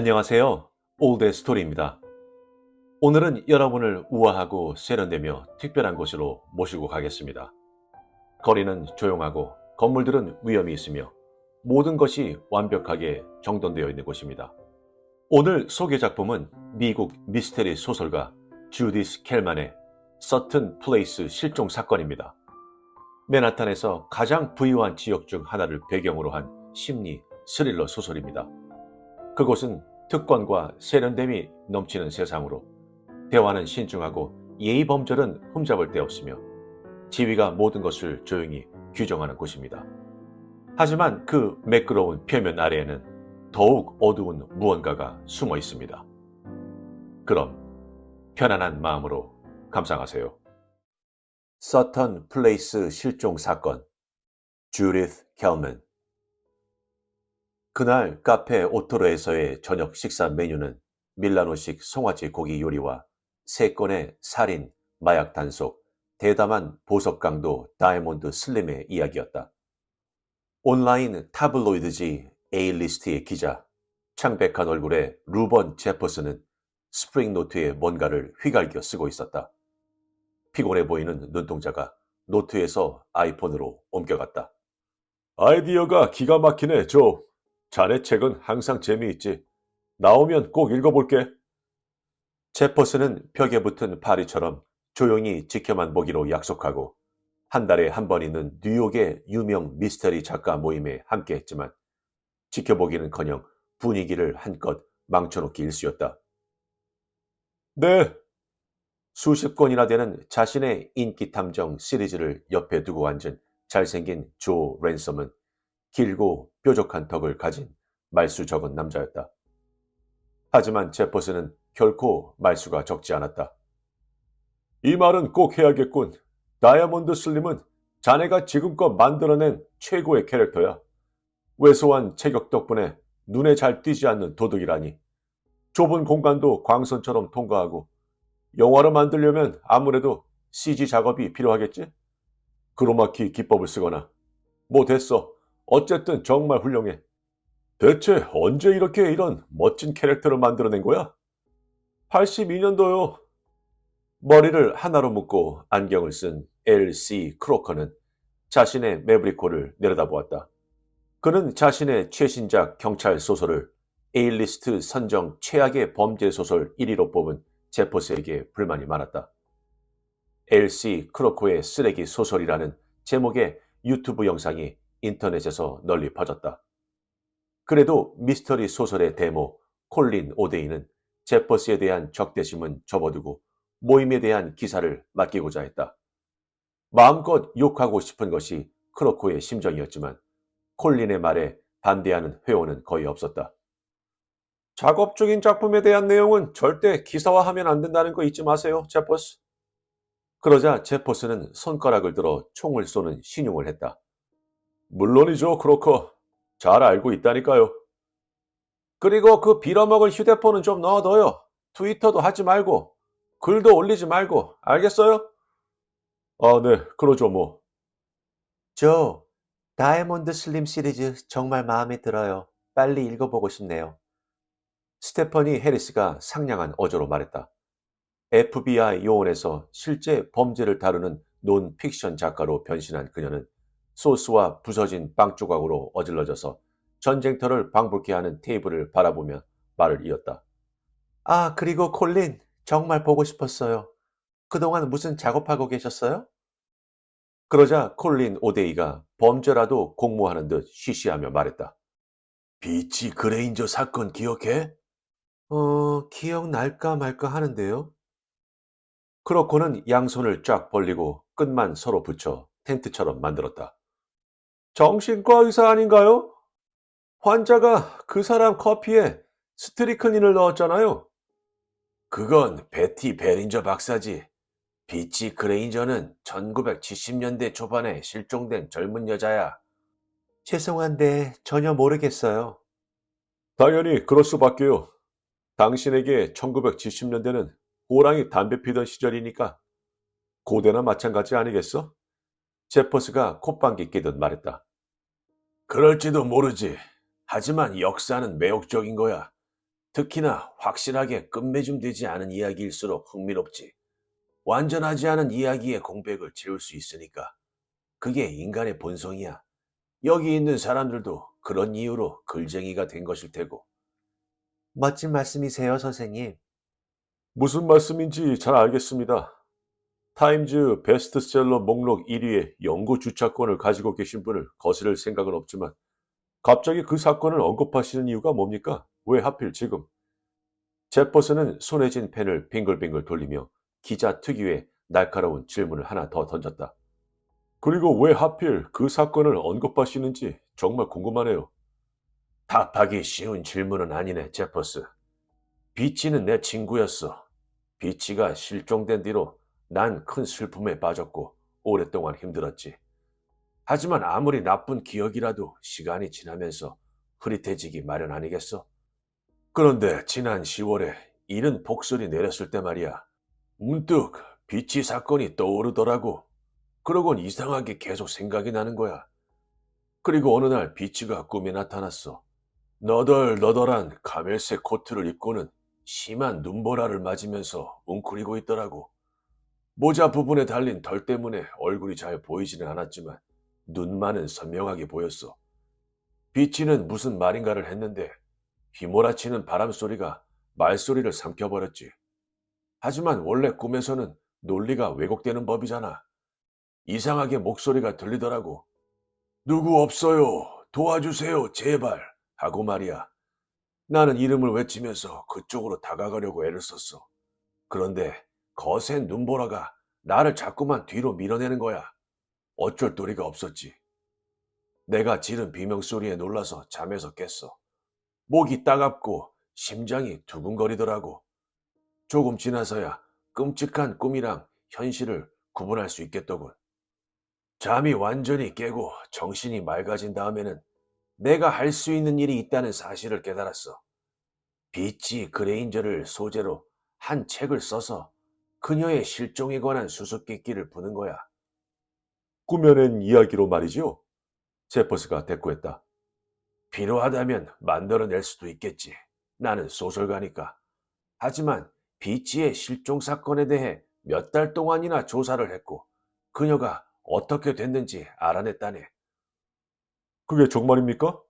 안녕하세요. 올드 스토리입니다. 오늘은 여러분을 우아하고 세련되며 특별한 곳으로 모시고 가겠습니다. 거리는 조용하고 건물들은 위험이 있으며 모든 것이 완벽하게 정돈되어 있는 곳입니다. 오늘 소개 작품은 미국 미스테리 소설가 주디스 켈만의 서튼 플레이스 실종 사건입니다. 맨하탄에서 가장 부유한 지역 중 하나를 배경으로 한 심리 스릴러 소설입니다. 그곳은 특권과 세련됨이 넘치는 세상으로 대화는 신중하고 예의범절은 흠잡을 데 없으며 지위가 모든 것을 조용히 규정하는 곳입니다. 하지만 그 매끄러운 표면 아래에는 더욱 어두운 무언가가 숨어 있습니다. 그럼 편안한 마음으로 감상하세요. 서턴 플레이스 실종 사건, 주디스 켈만. 그날 카페 오토로에서의 저녁 식사 메뉴는 밀라노식 송아지 고기 요리와 3건의 살인, 마약 단속, 대담한 보석 강도 다이몬드 슬림의 이야기였다. 온라인 타블로이드지 A리스트의 기자, 창백한 얼굴의 루번 제퍼슨은 스프링노트에 뭔가를 휘갈겨 쓰고 있었다. 피곤해 보이는 눈동자가 노트에서 아이폰으로 옮겨갔다. 아이디어가 기가 막히네, 조. 자네 책은 항상 재미있지. 나오면 꼭 읽어볼게. 제퍼슨은 벽에 붙은 파리처럼 조용히 지켜만 보기로 약속하고 한 달에 한 번 있는 뉴욕의 유명 미스터리 작가 모임에 함께했지만 지켜보기는커녕 분위기를 한껏 망쳐놓기 일쑤였다. 네. 수십 권이나 되는 자신의 인기 탐정 시리즈를 옆에 두고 앉은 잘생긴 조 랜섬은 길고 뾰족한 턱을 가진 말수 적은 남자였다. 하지만 제퍼슨은 결코 말수가 적지 않았다. 이 말은 꼭 해야겠군. 다이아몬드 슬림은 자네가 지금껏 만들어낸 최고의 캐릭터야. 왜소한 체격 덕분에 눈에 잘 띄지 않는 도둑이라니. 좁은 공간도 광선처럼 통과하고 영화를 만들려면 아무래도 CG 작업이 필요하겠지? 크로마키 기법을 쓰거나. 뭐 됐어. 어쨌든 정말 훌륭해. 대체 언제 이렇게 이런 멋진 캐릭터를 만들어낸 거야? 82년도요. 머리를 하나로 묶고 안경을 쓴 L.C. 크로커는 자신의 매브리코를 내려다보았다. 그는 자신의 최신작 경찰 소설을 A리스트 선정 최악의 범죄 소설 1위로 뽑은 제퍼스에게 불만이 많았다. L.C. 크로커의 쓰레기 소설이라는 제목의 유튜브 영상이 인터넷에서 널리 퍼졌다. 그래도 미스터리 소설의 데모 콜린 오데이는 제퍼스에 대한 적대심은 접어두고 모임에 대한 기사를 맡기고자 했다. 마음껏 욕하고 싶은 것이 크로코의 심정이었지만 콜린의 말에 반대하는 회원은 거의 없었다. 작업 중인 작품에 대한 내용은 절대 기사화하면 안 된다는 거 잊지 마세요, 제퍼스. 그러자 제퍼스는 손가락을 들어 총을 쏘는 신용을 했다. 물론이죠, 크로커. 잘 알고 있다니까요. 그리고 그 빌어먹을 휴대폰은 좀 넣어둬요. 트위터도 하지 말고 글도 올리지 말고 알겠어요? 아, 네. 그러죠 뭐. 저 다이아몬드 슬림 시리즈 정말 마음에 들어요. 빨리 읽어보고 싶네요. 스테퍼니 해리스가 상냥한 어조로 말했다. FBI 요원에서 실제 범죄를 다루는 논픽션 작가로 변신한 그녀는 소스와 부서진 빵 조각으로 어질러져서 전쟁터를 방불케 하는 테이블을 바라보며 말을 이었다. 아, 그리고 콜린, 정말 보고 싶었어요. 그동안 무슨 작업하고 계셨어요? 그러자 콜린 오데이가 범죄라도 공모하는 듯 쉬쉬하며 말했다. 비치 그레인저 사건 기억해? 기억날까 말까 하는데요. 크로코는 양손을 쫙 벌리고 끝만 서로 붙여 텐트처럼 만들었다. 정신과 의사 아닌가요? 환자가 그 사람 커피에 스트리크닌을 넣었잖아요. 그건 베티 베린저 박사지. 비치 그레인저는 1970년대 초반에 실종된 젊은 여자야. 죄송한데 전혀 모르겠어요. 당연히 그럴 수밖에요. 당신에게 1970년대는 호랑이 담배 피던 시절이니까 고대나 마찬가지 아니겠어? 제퍼스가 콧방귀 끼듯 말했다. 그럴지도 모르지. 하지만 역사는 매혹적인 거야. 특히나 확실하게 끝맺음 되지 않은 이야기일수록 흥미롭지. 완전하지 않은 이야기의 공백을 채울 수 있으니까. 그게 인간의 본성이야. 여기 있는 사람들도 그런 이유로 글쟁이가 된 것일 테고. 멋진 말씀이세요, 선생님. 무슨 말씀인지 잘 알겠습니다. 타임즈 베스트셀러 목록 1위의 연구 주차권을 가지고 계신 분을 거스를 생각은 없지만 갑자기 그 사건을 언급하시는 이유가 뭡니까? 왜 하필 지금? 제퍼슨은 손에 쥔 펜을 빙글빙글 돌리며 기자 특유의 날카로운 질문을 하나 더 던졌다. 그리고 왜 하필 그 사건을 언급하시는지 정말 궁금하네요. 답하기 쉬운 질문은 아니네, 제퍼스. 비치는 내 친구였어. 비치가 실종된 뒤로 난 큰 슬픔에 빠졌고 오랫동안 힘들었지. 하지만 아무리 나쁜 기억이라도 시간이 지나면서 흐릿해지기 마련 아니겠어? 그런데 지난 10월에 이른 폭설이 내렸을 때 말이야. 문득 비치 사건이 떠오르더라고. 그러곤 이상하게 계속 생각이 나는 거야. 그리고 어느 날 비치가 꿈에 나타났어. 너덜너덜한 가멜색 코트를 입고는 심한 눈보라를 맞으면서 웅크리고 있더라고. 모자 부분에 달린 덜 때문에 얼굴이 잘 보이지는 않았지만 눈만은 선명하게 보였어. 비치는 무슨 말인가를 했는데 휘몰아치는 바람 소리가 말소리를 삼켜버렸지. 하지만 원래 꿈에서는 논리가 왜곡되는 법이잖아. 이상하게 목소리가 들리더라고. 누구 없어요. 도와주세요. 제발. 하고 말이야. 나는 이름을 외치면서 그쪽으로 다가가려고 애를 썼어. 그런데 거센 눈보라가 나를 자꾸만 뒤로 밀어내는 거야. 어쩔 도리가 없었지. 내가 지른 비명소리에 놀라서 잠에서 깼어. 목이 따갑고 심장이 두근거리더라고. 조금 지나서야 끔찍한 꿈이랑 현실을 구분할 수 있겠더군. 잠이 완전히 깨고 정신이 맑아진 다음에는 내가 할 수 있는 일이 있다는 사실을 깨달았어. 비치 그레인저를 소재로 한 책을 써서 그녀의 실종에 관한 수수께끼를 푸는 거야. 꾸며낸 이야기로 말이죠. 제퍼스가 대꾸했다. 필요하다면 만들어낼 수도 있겠지. 나는 소설가니까. 하지만 비치의 실종 사건에 대해 몇 달 동안이나 조사를 했고 그녀가 어떻게 됐는지 알아냈다네. 그게 정말입니까?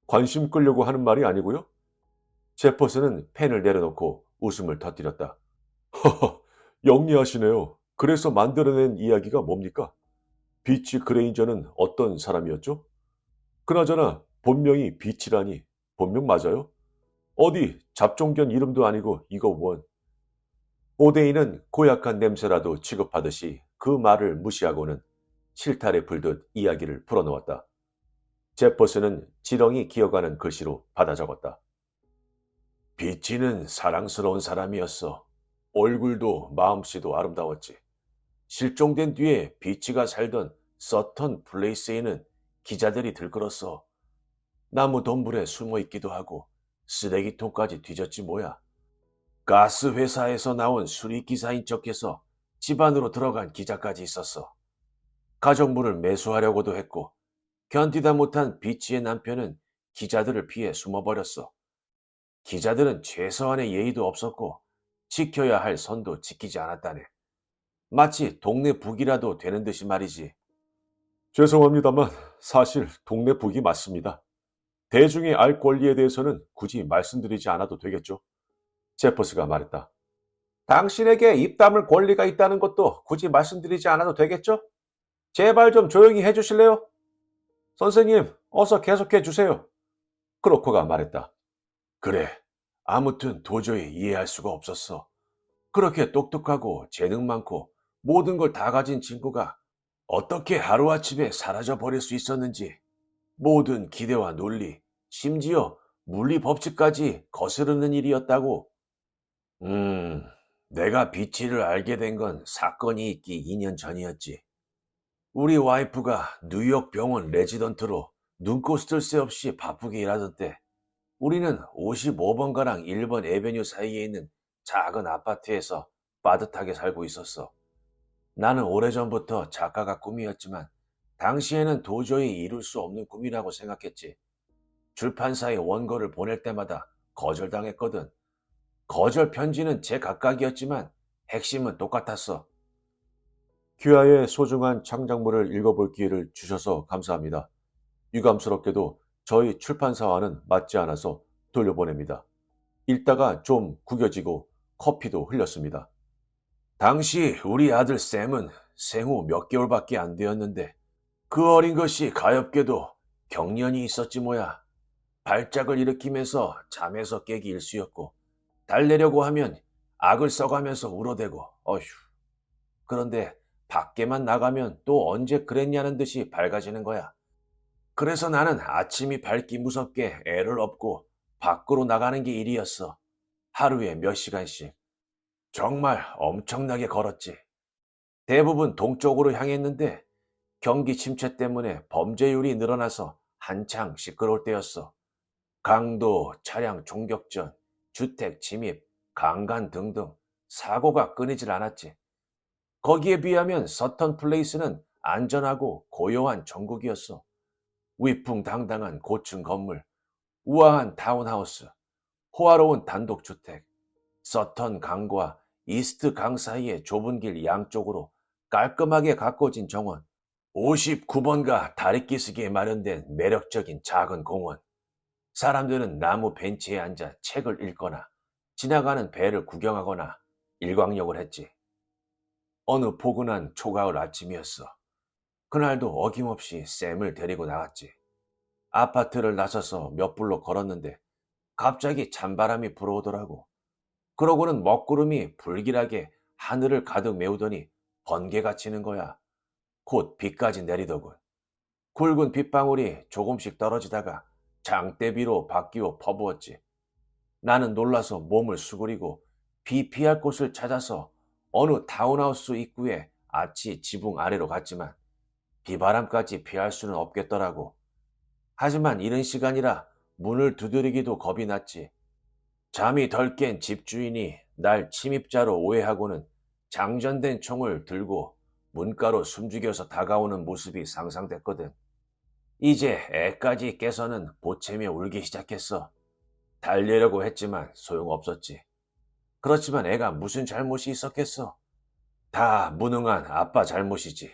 관심 끌려고 하는 말이 아니고요? 제퍼스는 펜을 내려놓고 웃음을 터뜨렸다. 허허, 영리하시네요. 그래서 만들어낸 이야기가 뭡니까? 비치 그레인저는 어떤 사람이었죠? 그나저나 본명이 비치라니 본명 맞아요? 어디 잡종견 이름도 아니고 이거 원. 오데이는 고약한 냄새라도 취급하듯이 그 말을 무시하고는 실타래 불듯 이야기를 풀어놓았다. 제퍼스는 지렁이 기어가는 글씨로 받아 적었다. 비치는 사랑스러운 사람이었어. 얼굴도 마음씨도 아름다웠지. 실종된 뒤에 비치가 살던 서턴 플레이스에는 기자들이 들끓었어. 나무 덤불에 숨어 있기도 하고 쓰레기통까지 뒤졌지 뭐야. 가스 회사에서 나온 수리기사인 척해서 집 안으로 들어간 기자까지 있었어. 가정부를 매수하려고도 했고 견디다 못한 비치의 남편은 기자들을 피해 숨어버렸어. 기자들은 최소한의 예의도 없었고 지켜야 할 선도 지키지 않았다네. 마치 동네 북이라도 되는 듯이 말이지. 죄송합니다만 사실 동네 북이 맞습니다. 대중이 알 권리에 대해서는 굳이 말씀드리지 않아도 되겠죠. 제퍼스가 말했다. 당신에게 입 다물 권리가 있다는 것도 굳이 말씀드리지 않아도 되겠죠? 제발 좀 조용히 해주실래요? 선생님, 어서 계속해 주세요. 크로커가 말했다. 그래, 아무튼 도저히 이해할 수가 없었어. 그렇게 똑똑하고 재능 많고 모든 걸 다 가진 친구가 어떻게 하루아침에 사라져 버릴 수 있었는지 모든 기대와 논리, 심지어 물리 법칙까지 거스르는 일이었다고. 음, 내가 비치를 알게 된 건 사건이 있기 2년 전이었지. 우리 와이프가 뉴욕 병원 레지던트로 눈코 쓸 새 없이 바쁘게 일하던 때 우리는 55번가랑 1번 에베뉴 사이에 있는 작은 아파트에서 빠듯하게 살고 있었어. 나는 오래전부터 작가가 꿈이었지만 당시에는 도저히 이룰 수 없는 꿈이라고 생각했지. 출판사에 원고를 보낼 때마다 거절당했거든. 거절 편지는 제 각각이었지만 핵심은 똑같았어. 귀하의 소중한 창작물을 읽어볼 기회를 주셔서 감사합니다. 유감스럽게도 저희 출판사와는 맞지 않아서 돌려보냅니다. 읽다가 좀 구겨지고 커피도 흘렸습니다. 당시 우리 아들 샘은 생후 몇 개월밖에 안 되었는데 그 어린 것이 가엾게도 경련이 있었지 뭐야. 발작을 일으키면서 잠에서 깨기 일쑤였고 달래려고 하면 악을 써가면서 울어대고 어휴. 그런데 밖에만 나가면 또 언제 그랬냐는 듯이 밝아지는 거야. 그래서 나는 아침이 밝기 무섭게 애를 업고 밖으로 나가는 게 일이었어. 하루에 몇 시간씩. 정말 엄청나게 걸었지. 대부분 동쪽으로 향했는데 경기 침체 때문에 범죄율이 늘어나서 한창 시끄러울 때였어. 강도, 차량 총격전, 주택 침입, 강간 등등 사고가 끊이질 않았지. 거기에 비하면 서턴 플레이스는 안전하고 고요한 전국이었어. 위풍당당한 고층 건물, 우아한 타운하우스, 호화로운 단독주택, 서턴 강과 이스트 강 사이의 좁은 길 양쪽으로 깔끔하게 가꿔진 정원, 59번가 다리끼수기에 마련된 매력적인 작은 공원. 사람들은 나무 벤치에 앉아 책을 읽거나 지나가는 배를 구경하거나 일광욕을 했지. 어느 포근한 초가을 아침이었어. 그날도 어김없이 샘을 데리고 나갔지. 아파트를 나서서 몇 불로 걸었는데 갑자기 찬바람이 불어오더라고. 그러고는 먹구름이 불길하게 하늘을 가득 메우더니 번개가 치는 거야. 곧 비까지 내리더군. 굵은 빗방울이 조금씩 떨어지다가 장대비로 바뀌어 퍼부었지. 나는 놀라서 몸을 수그리고 비 피할 곳을 찾아서 어느 타운하우스 입구에 아치 지붕 아래로 갔지만 비바람까지 피할 수는 없겠더라고. 하지만 이른 시간이라 문을 두드리기도 겁이 났지. 잠이 덜 깬 집주인이 날 침입자로 오해하고는 장전된 총을 들고 문가로 숨죽여서 다가오는 모습이 상상됐거든. 이제 애까지 깨서는 보채며 울기 시작했어. 달래려고 했지만 소용없었지. 그렇지만 애가 무슨 잘못이 있었겠어? 다 무능한 아빠 잘못이지.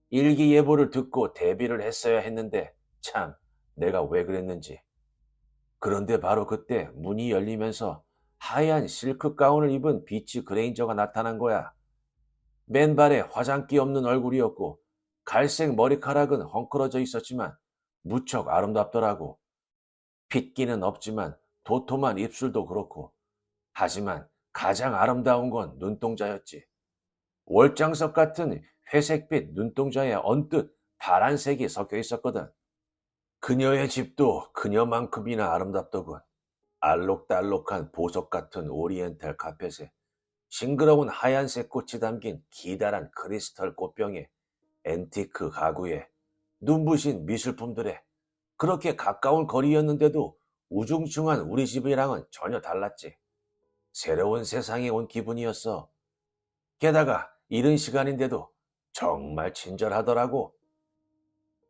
일기예보를 듣고 대비를 했어야 했는데 참 내가 왜 그랬는지. 그런데 바로 그때 문이 열리면서 하얀 실크 가운을 입은 비치 그레인저가 나타난 거야. 맨발에 화장기 없는 얼굴이었고 갈색 머리카락은 헝클어져 있었지만 무척 아름답더라고. 핏기는 없지만 도톰한 입술도 그렇고. 하지만 가장 아름다운 건 눈동자였지. 월장석 같은 회색빛 눈동자에 언뜻 파란색이 섞여 있었거든. 그녀의 집도 그녀만큼이나 아름답더군. 알록달록한 보석 같은 오리엔탈 카펫에 싱그러운 하얀색 꽃이 담긴 기다란 크리스털 꽃병에 앤티크 가구에 눈부신 미술품들에 그렇게 가까운 거리였는데도 우중충한 우리 집이랑은 전혀 달랐지. 새로운 세상에 온 기분이었어. 게다가 이른 시간인데도 정말 친절하더라고.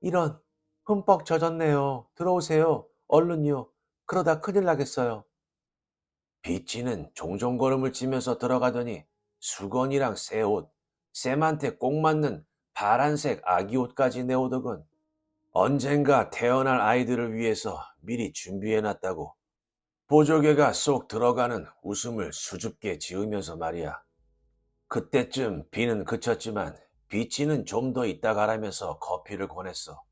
이런, 흠뻑 젖었네요. 들어오세요. 얼른요. 그러다 큰일 나겠어요. 비치는 종종 걸음을 치면서 들어가더니 수건이랑 새 옷, 쌤한테 꼭 맞는 파란색 아기 옷까지 내오더군. 언젠가 태어날 아이들을 위해서 미리 준비해놨다고. 보조개가 쏙 들어가는 웃음을 수줍게 지으면서 말이야. 그때쯤 비는 그쳤지만 비치는 좀 더 있다 가라면서 커피를 권했어.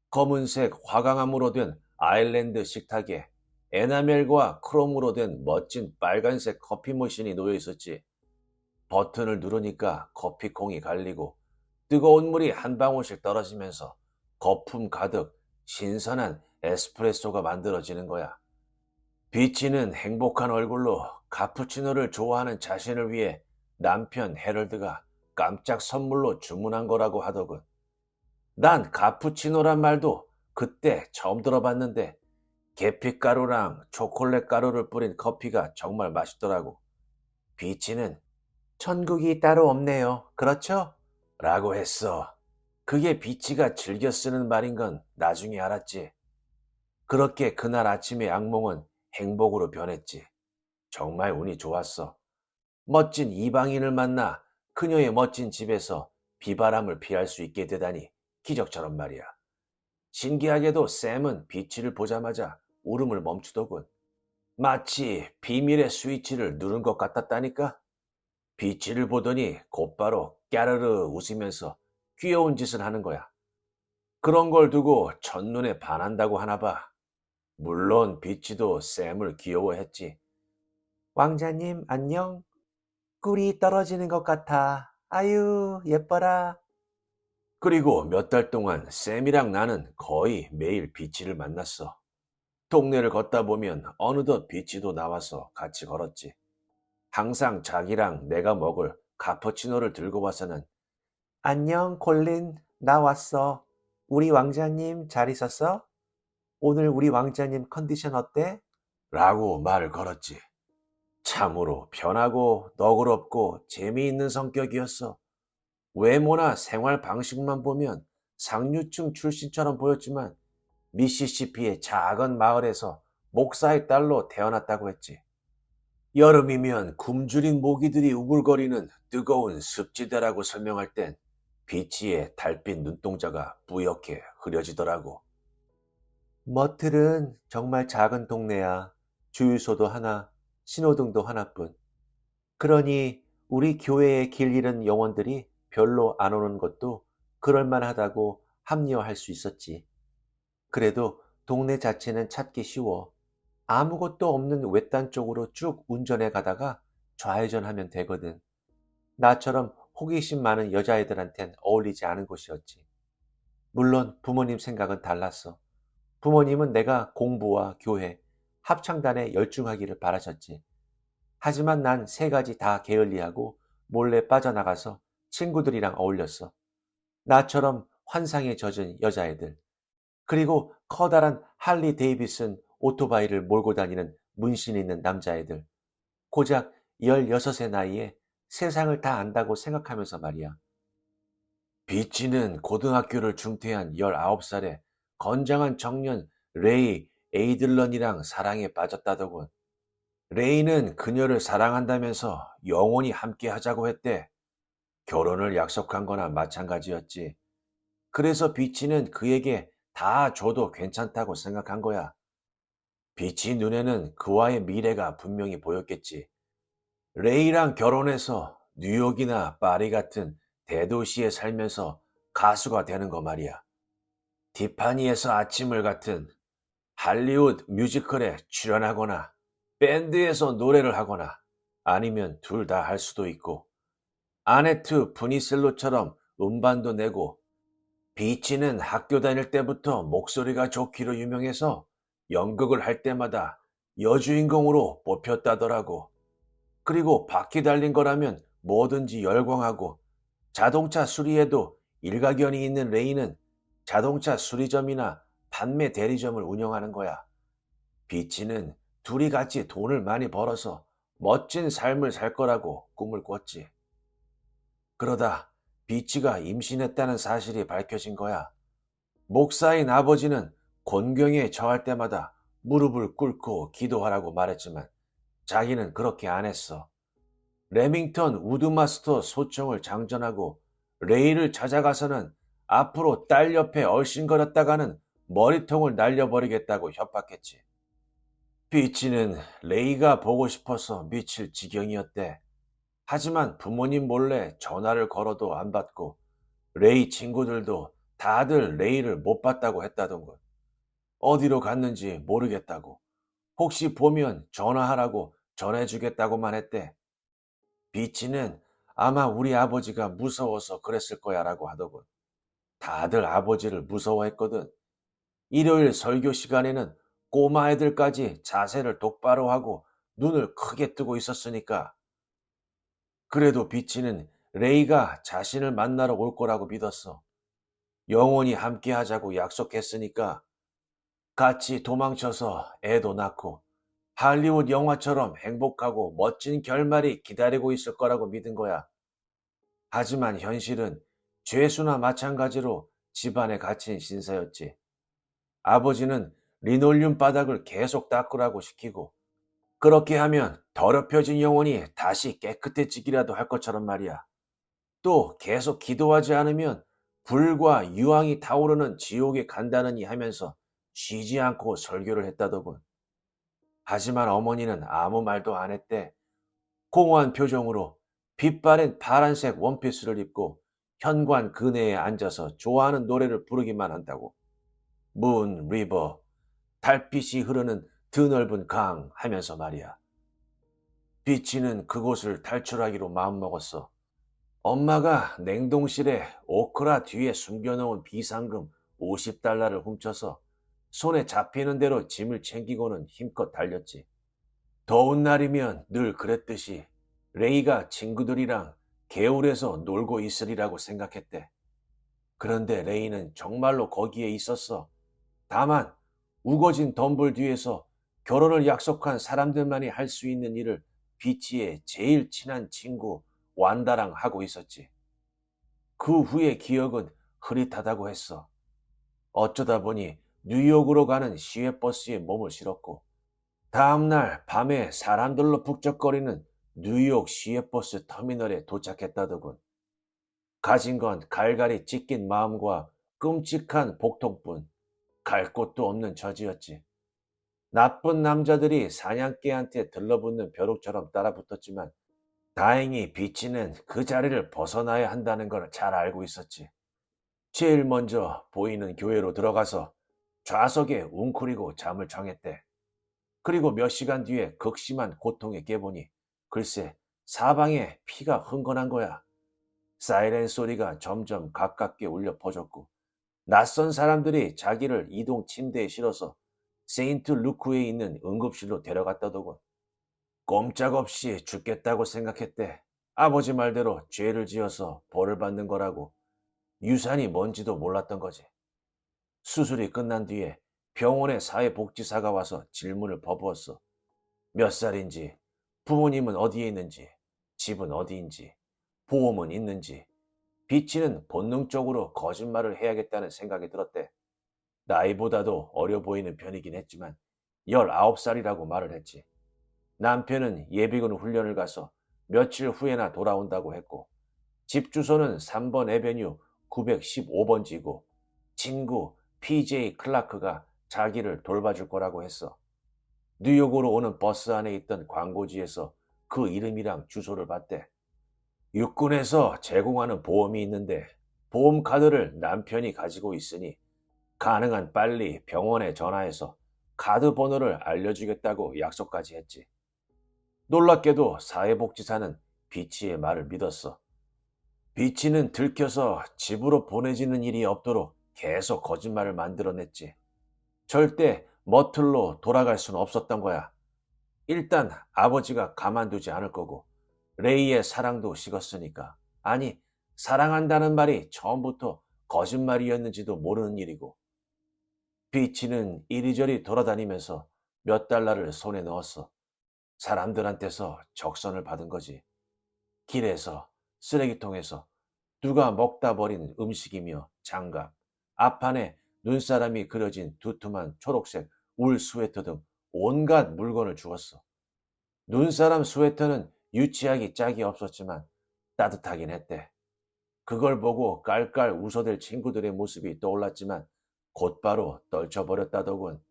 검은색 화강암으로 된 아일랜드 식탁에 에나멜과 크롬으로 된 멋진 빨간색 커피 머신이 놓여 있었지. 버튼을 누르니까 커피콩이 갈리고 뜨거운 물이 한 방울씩 떨어지면서 거품 가득 신선한 에스프레소가 만들어지는 거야. 비치는 행복한 얼굴로 카푸치노를 좋아하는 자신을 위해 남편 헤럴드가 깜짝 선물로 주문한 거라고 하더군. 난 카푸치노란 말도 그때 처음 들어봤는데 계피가루랑 초콜릿 가루를 뿌린 커피가 정말 맛있더라고. 비치는 천국이 따로 없네요. 그렇죠? 라고 했어. 그게 비치가 즐겨 쓰는 말인 건 나중에 알았지. 그렇게 그날 아침의 악몽은 행복으로 변했지. 정말 운이 좋았어. 멋진 이방인을 만나 그녀의 멋진 집에서 비바람을 피할 수 있게 되다니 기적처럼 말이야. 신기하게도 샘은 비치를 보자마자 울음을 멈추더군. 마치 비밀의 스위치를 누른 것 같았다니까. 비치를 보더니 곧바로 까르르 웃으면서 귀여운 짓을 하는 거야. 그런 걸 두고 첫눈에 반한다고 하나 봐. 물론 비치도 샘을 귀여워했지. 왕자님, 안녕? 꿀이 떨어지는 것 같아. 아유, 예뻐라. 그리고 몇 달 동안 샘이랑 나는 거의 매일 비치를 만났어. 동네를 걷다 보면 어느덧 비치도 나와서 같이 걸었지. 항상 자기랑 내가 먹을 카푸치노를 들고 와서는 안녕, 콜린. 나 왔어. 우리 왕자님 잘 있었어? 오늘 우리 왕자님 컨디션 어때? 라고 말을 걸었지. 참으로 편하고 너그럽고 재미있는 성격이었어. 외모나 생활 방식만 보면 상류층 출신처럼 보였지만 미시시피의 작은 마을에서 목사의 딸로 태어났다고 했지. 여름이면 굶주린 모기들이 우글거리는 뜨거운 습지대라고 설명할 땐 비치의 달빛 눈동자가 뿌옇게 흐려지더라고. 머틀은 정말 작은 동네야. 주유소도 하나, 신호등도 하나뿐. 그러니 우리 교회에 길 잃은 영혼들이 별로 안 오는 것도 그럴만하다고 합리화할 수 있었지. 그래도 동네 자체는 찾기 쉬워. 아무것도 없는 외딴 쪽으로 쭉 운전해 가다가 좌회전하면 되거든. 나처럼 호기심 많은 여자애들한텐 어울리지 않은 곳이었지. 물론 부모님 생각은 달랐어. 부모님은 내가 공부와 교회, 합창단에 열중하기를 바라셨지. 하지만 난 세 가지 다 게을리하고 몰래 빠져나가서 친구들이랑 어울렸어. 나처럼 환상에 젖은 여자애들. 그리고 커다란 할리 데이비슨 오토바이를 몰고 다니는 문신 있는 남자애들. 고작 16의 나이에 세상을 다 안다고 생각하면서 말이야. 비치는 고등학교를 중퇴한 19살에 건장한 청년 레이 에이들런이랑 사랑에 빠졌다더군. 레이는 그녀를 사랑한다면서 영원히 함께 하자고 했대. 결혼을 약속한 거나 마찬가지였지. 그래서 비치는 그에게 다 줘도 괜찮다고 생각한 거야. 비치 눈에는 그와의 미래가 분명히 보였겠지. 레이랑 결혼해서 뉴욕이나 파리 같은 대도시에 살면서 가수가 되는 거 말이야. 티파니에서 아침을 같은 할리우드 뮤지컬에 출연하거나 밴드에서 노래를 하거나 아니면 둘 다 할 수도 있고 아네트 푸니셀로처럼 음반도 내고 비치는 학교 다닐 때부터 목소리가 좋기로 유명해서 연극을 할 때마다 여주인공으로 뽑혔다더라고. 그리고 바퀴 달린 거라면 뭐든지 열광하고 자동차 수리에도 일가견이 있는 레이는 자동차 수리점이나 판매 대리점을 운영하는 거야. 비치는 둘이 같이 돈을 많이 벌어서 멋진 삶을 살 거라고 꿈을 꿨지. 그러다 비치가 임신했다는 사실이 밝혀진 거야. 목사인 아버지는 곤경에 처할 때마다 무릎을 꿇고 기도하라고 말했지만 자기는 그렇게 안 했어. 레밍턴 우드마스터 소총을 장전하고 레이를 찾아가서는 앞으로 딸 옆에 얼씬거렸다가는 머리통을 날려버리겠다고 협박했지. 비치는 레이가 보고 싶어서 미칠 지경이었대. 하지만 부모님 몰래 전화를 걸어도 안 받고 레이 친구들도 다들 레이를 못 봤다고 했다던걸. 어디로 갔는지 모르겠다고. 혹시 보면 전화하라고 전해주겠다고만 했대. 비치는 아마 우리 아버지가 무서워서 그랬을 거야 라고 하더군. 다들 아버지를 무서워했거든. 일요일 설교 시간에는 꼬마 애들까지 자세를 똑바로 하고 눈을 크게 뜨고 있었으니까. 그래도 비치는 레이가 자신을 만나러 올 거라고 믿었어. 영원히 함께 하자고 약속했으니까 같이 도망쳐서 애도 낳고 할리우드 영화처럼 행복하고 멋진 결말이 기다리고 있을 거라고 믿은 거야. 하지만 현실은 죄수나 마찬가지로 집안에 갇힌 신사였지. 아버지는 리놀륨 바닥을 계속 닦으라고 시키고 그렇게 하면 더럽혀진 영혼이 다시 깨끗해지기라도 할 것처럼 말이야. 또 계속 기도하지 않으면 불과 유황이 타오르는 지옥에 간다느니 하면서 쉬지 않고 설교를 했다더군. 하지만 어머니는 아무 말도 안 했대. 공허한 표정으로 빛바랜 파란색 원피스를 입고 현관 그네에 앉아서 좋아하는 노래를 부르기만 한다고. 문 리버, 달빛이 흐르는 드넓은 강 하면서 말이야. 비치는 그곳을 탈출하기로 마음먹었어. 엄마가 냉동실에 오크라 뒤에 숨겨놓은 비상금 50달러를 훔쳐서 손에 잡히는 대로 짐을 챙기고는 힘껏 달렸지. 더운 날이면 늘 그랬듯이 레이가 친구들이랑 개울에서 놀고 있으리라고 생각했대. 그런데 레이는 정말로 거기에 있었어. 다만 우거진 덤불 뒤에서 결혼을 약속한 사람들만이 할 수 있는 일을 비치의 제일 친한 친구 완다랑 하고 있었지. 그 후의 기억은 흐릿하다고 했어. 어쩌다 보니 뉴욕으로 가는 시외버스에 몸을 실었고 다음날 밤에 사람들로 북적거리는 뉴욕 시외버스 터미널에 도착했다더군. 가진 건 갈갈이 찢긴 마음과 끔찍한 복통뿐. 갈 곳도 없는 처지였지. 나쁜 남자들이 사냥개한테 들러붙는 벼룩처럼 따라붙었지만 다행히 비치는 그 자리를 벗어나야 한다는 걸 잘 알고 있었지. 제일 먼저 보이는 교회로 들어가서 좌석에 웅크리고 잠을 청했대. 그리고 몇 시간 뒤에 극심한 고통에 깨보니 글쎄 사방에 피가 흥건한 거야. 사이렌 소리가 점점 가깝게 울려 퍼졌고 낯선 사람들이 자기를 이동 침대에 실어서 세인트 루크에 있는 응급실로 데려갔다더군. 꼼짝없이 죽겠다고 생각했대. 아버지 말대로 죄를 지어서 벌을 받는 거라고. 유산이 뭔지도 몰랐던 거지. 수술이 끝난 뒤에 병원에 사회복지사가 와서 질문을 퍼부었어. 몇 살인지, 부모님은 어디에 있는지, 집은 어디인지, 보험은 있는지. 비치는 본능적으로 거짓말을 해야겠다는 생각이 들었대. 나이보다도 어려 보이는 편이긴 했지만 19살이라고 말을 했지. 남편은 예비군 훈련을 가서 며칠 후에나 돌아온다고 했고 집 주소는 3번 에베뉴 915번지고 친구 PJ 클라크가 자기를 돌봐줄 거라고 했어. 뉴욕으로 오는 버스 안에 있던 광고지에서 그 이름이랑 주소를 봤대. 육군에서 제공하는 보험이 있는데 보험 카드를 남편이 가지고 있으니 가능한 빨리 병원에 전화해서 카드 번호를 알려주겠다고 약속까지 했지. 놀랍게도 사회복지사는 비치의 말을 믿었어. 비치는 들켜서 집으로 보내지는 일이 없도록 계속 거짓말을 만들어냈지. 절대 머틀로 돌아갈 수는 없었던 거야. 일단 아버지가 가만두지 않을 거고 레이의 사랑도 식었으니까. 아니, 사랑한다는 말이 처음부터 거짓말이었는지도 모르는 일이고. 비치는 이리저리 돌아다니면서 몇 달러를 손에 넣었어. 사람들한테서 적선을 받은 거지. 길에서, 쓰레기통에서, 누가 먹다 버린 음식이며 장갑, 앞판에 눈사람이 그려진 두툼한 초록색 울 스웨터 등 온갖 물건을 주었어. 눈사람 스웨터는 유치하기 짝이 없었지만 따뜻하긴 했대. 그걸 보고 깔깔 웃어댈 친구들의 모습이 떠올랐지만 곧바로 떨쳐버렸다더군.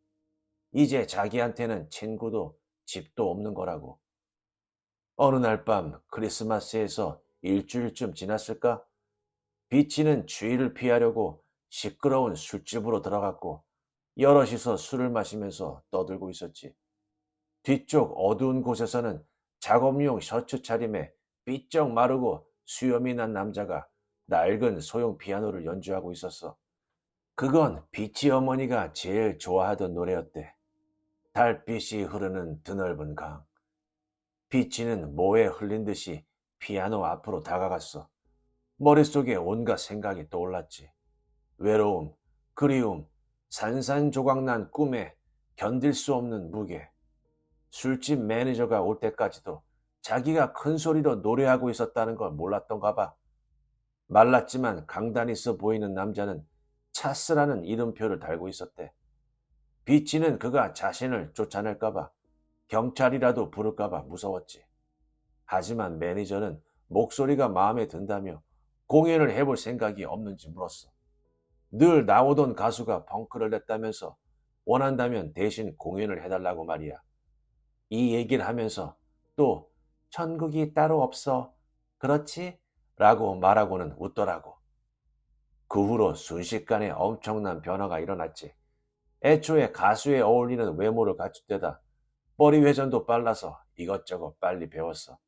이제 자기한테는 친구도 집도 없는 거라고. 어느 날 밤 크리스마스에서 일주일쯤 지났을까? 비치는 주의를 피하려고 시끄러운 술집으로 들어갔고 여럿이서 술을 마시면서 떠들고 있었지. 뒤쪽 어두운 곳에서는 작업용 셔츠 차림에 삐쩍 마르고 수염이 난 남자가 낡은 소형 피아노를 연주하고 있었어. 그건 비치 어머니가 제일 좋아하던 노래였대. 달빛이 흐르는 드넓은 강. 비치는 모에 흘린 듯이 피아노 앞으로 다가갔어. 머릿속에 온갖 생각이 떠올랐지. 외로움, 그리움, 산산조각난 꿈에 견딜 수 없는 무게. 술집 매니저가 올 때까지도 자기가 큰 소리로 노래하고 있었다는 걸 몰랐던가 봐. 말랐지만 강단 있어 보이는 남자는 차스라는 이름표를 달고 있었대. 비치는 그가 자신을 쫓아낼까 봐 경찰이라도 부를까봐 무서웠지. 하지만 매니저는 목소리가 마음에 든다며 공연을 해볼 생각이 없는지 물었어. 늘 나오던 가수가 펑크를 냈다면서 원한다면 대신 공연을 해달라고 말이야. 이 얘기를 하면서 또 천국이 따로 없어. 그렇지? 라고 말하고는 웃더라고. 그 후로 순식간에 엄청난 변화가 일어났지. 애초에 가수에 어울리는 외모를 갖춘데다 머리 회전도 빨라서 이것저것 빨리 배웠어.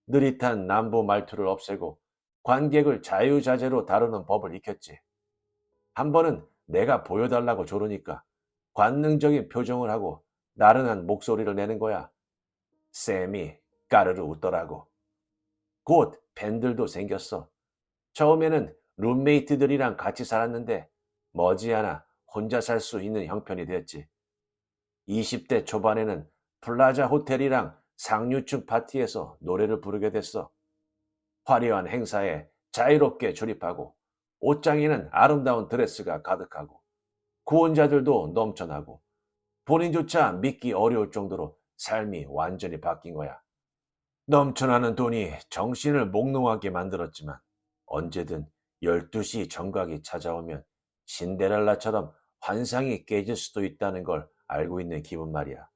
느릿한 남부 말투를 없애고 관객을 자유자재로 다루는 법을 익혔지. 한 번은 내가 보여달라고 조르니까 관능적인 표정을 하고 나른한 목소리를 내는 거야. 쌤이 까르르 웃더라고. 곧 팬들도 생겼어. 처음에는 룸메이트들이랑 같이 살았는데 머지않아 혼자 살 수 있는 형편이 됐지. 20대 초반에는 플라자 호텔이랑 상류층 파티에서 노래를 부르게 됐어. 화려한 행사에 자유롭게 출입하고 옷장에는 아름다운 드레스가 가득하고 구원자들도 넘쳐나고 본인조차 믿기 어려울 정도로 삶이 완전히 바뀐 거야. 넘쳐나는 돈이 정신을 몽롱하게 만들었지만 언제든 12시 정각이 찾아오면 신데렐라처럼 환상이 깨질 수도 있다는 걸 알고 있는 기분 말이야.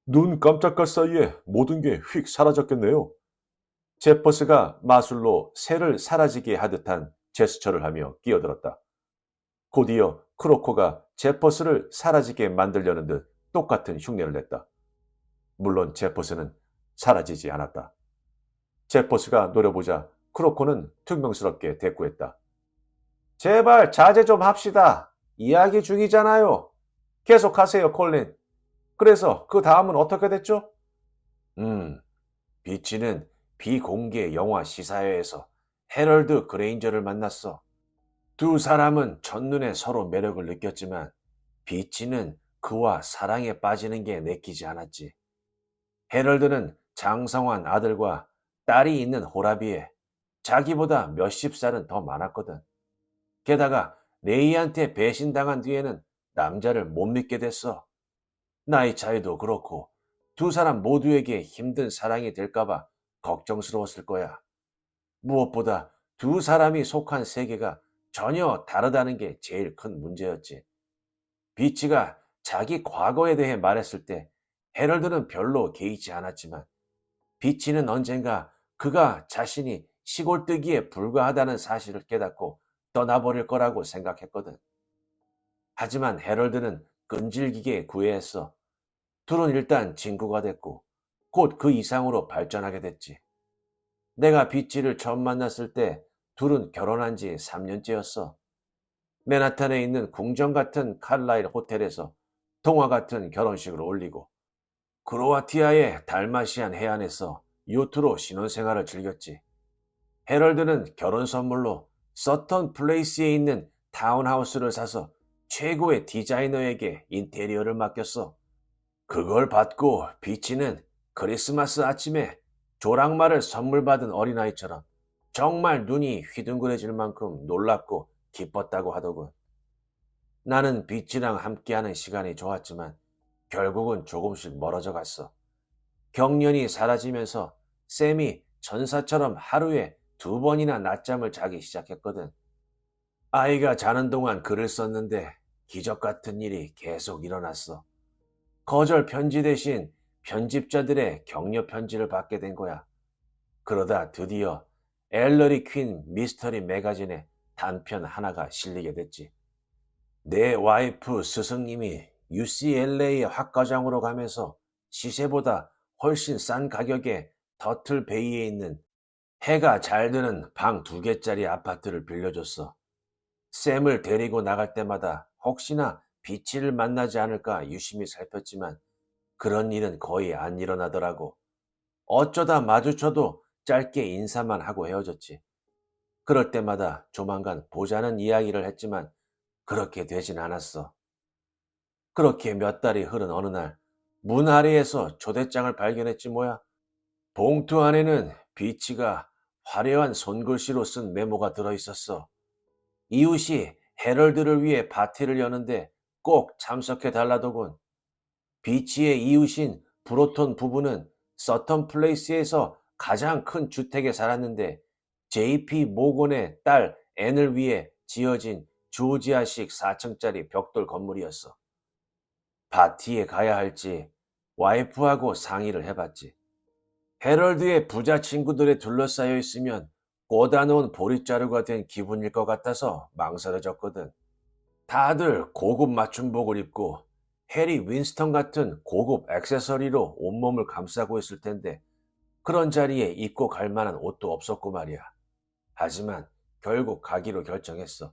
눈 깜짝할 사이에 모든 게 휙 사라졌겠네요. 제퍼스가 마술로 새를 사라지게 하듯한 제스처를 하며 끼어들었다. 곧이어 크로코가 제퍼스를 사라지게 만들려는 듯 똑같은 흉내를 냈다. 물론 제퍼스는 사라지지 않았다. 제퍼스가 노려보자 크로코는 퉁명스럽게 대꾸했다. 제발 자제 좀 합시다. 이야기 중이잖아요. 계속하세요, 콜린. 그래서 그 다음은 어떻게 됐죠? 비치는 비공개 영화 시사회에서 해럴드 그레인저를 만났어. 두 사람은 첫눈에 서로 매력을 느꼈지만 비치는 그와 사랑에 빠지는 게 내키지 않았지. 해럴드는 장성한 아들과 딸이 있는 호라비에 자기보다 몇십 살은 더 많았거든. 게다가 레이한테 배신당한 뒤에는 남자를 못 믿게 됐어. 나이 차이도 그렇고 두 사람 모두에게 힘든 사랑이 될까봐 걱정스러웠을 거야. 무엇보다 두 사람이 속한 세계가 전혀 다르다는 게 제일 큰 문제였지. 비치가 자기 과거에 대해 말했을 때 해럴드는 별로 개의치 않았지만 비치는 언젠가 그가 자신이 시골뜨기에 불과하다는 사실을 깨닫고 떠나버릴 거라고 생각했거든. 하지만 해럴드는 끈질기게 구애했어. 둘은 일단 친구가 됐고 곧 그 이상으로 발전하게 됐지. 내가 비치를 처음 만났을 때 둘은 결혼한 지 3년째였어. 맨하탄에 있는 궁전 같은 칼라일 호텔에서 동화 같은 결혼식을 올리고 크로아티아의 달마시안 해안에서 요트로 신혼생활을 즐겼지. 해럴드는 결혼 선물로 서턴 플레이스에 있는 타운하우스를 사서 최고의 디자이너에게 인테리어를 맡겼어. 그걸 받고 비치는 크리스마스 아침에 조랑말을 선물 받은 어린아이처럼 정말 눈이 휘둥그레질 만큼 놀랍고 기뻤다고 하더군. 나는 비치랑 함께하는 시간이 좋았지만 결국은 조금씩 멀어져 갔어. 경련이 사라지면서 샘이 전사처럼 하루에 2번이나 낮잠을 자기 시작했거든. 아이가 자는 동안 글을 썼는데 기적 같은 일이 계속 일어났어. 거절 편지 대신 편집자들의 격려 편지를 받게 된 거야. 그러다 드디어 엘러리 퀸 미스터리 매거진에 단편 하나가 실리게 됐지. 내 와이프 스승님이 UCLA 학과장으로 가면서 시세보다 훨씬 싼 가격에 더틀 베이에 있는 해가 잘 드는 방 2개짜리 아파트를 빌려줬어. 샘을 데리고 나갈 때마다 혹시나 비치를 만나지 않을까 유심히 살폈지만 그런 일은 거의 안 일어나더라고. 어쩌다 마주쳐도 짧게 인사만 하고 헤어졌지. 그럴 때마다 조만간 보자는 이야기를 했지만 그렇게 되진 않았어. 그렇게 몇 달이 흐른 어느 날 문 아래에서 초대장을 발견했지 뭐야. 봉투 안에는 비치가 화려한 손글씨로 쓴 메모가 들어있었어. 이웃이 해럴드를 위해 파티를 여는데 꼭 참석해 달라더군. 비치의 이웃인 브로톤 부부는 서턴 플레이스에서 가장 큰 주택에 살았는데 JP 모건의 딸 앤을 위해 지어진 조지아식 4층짜리 벽돌 건물이었어. 파티에 가야 할지 와이프하고 상의를 해봤지. 헤럴드의 부자 친구들에 둘러싸여 있으면 꽂아놓은 보릿자루가 된 기분일 것 같아서 망설여졌거든. 다들 고급 맞춤복을 입고 해리 윈스턴 같은 고급 액세서리로 온몸을 감싸고 있을 텐데 그런 자리에 입고 갈 만한 옷도 없었고 말이야. 하지만 결국 가기로 결정했어.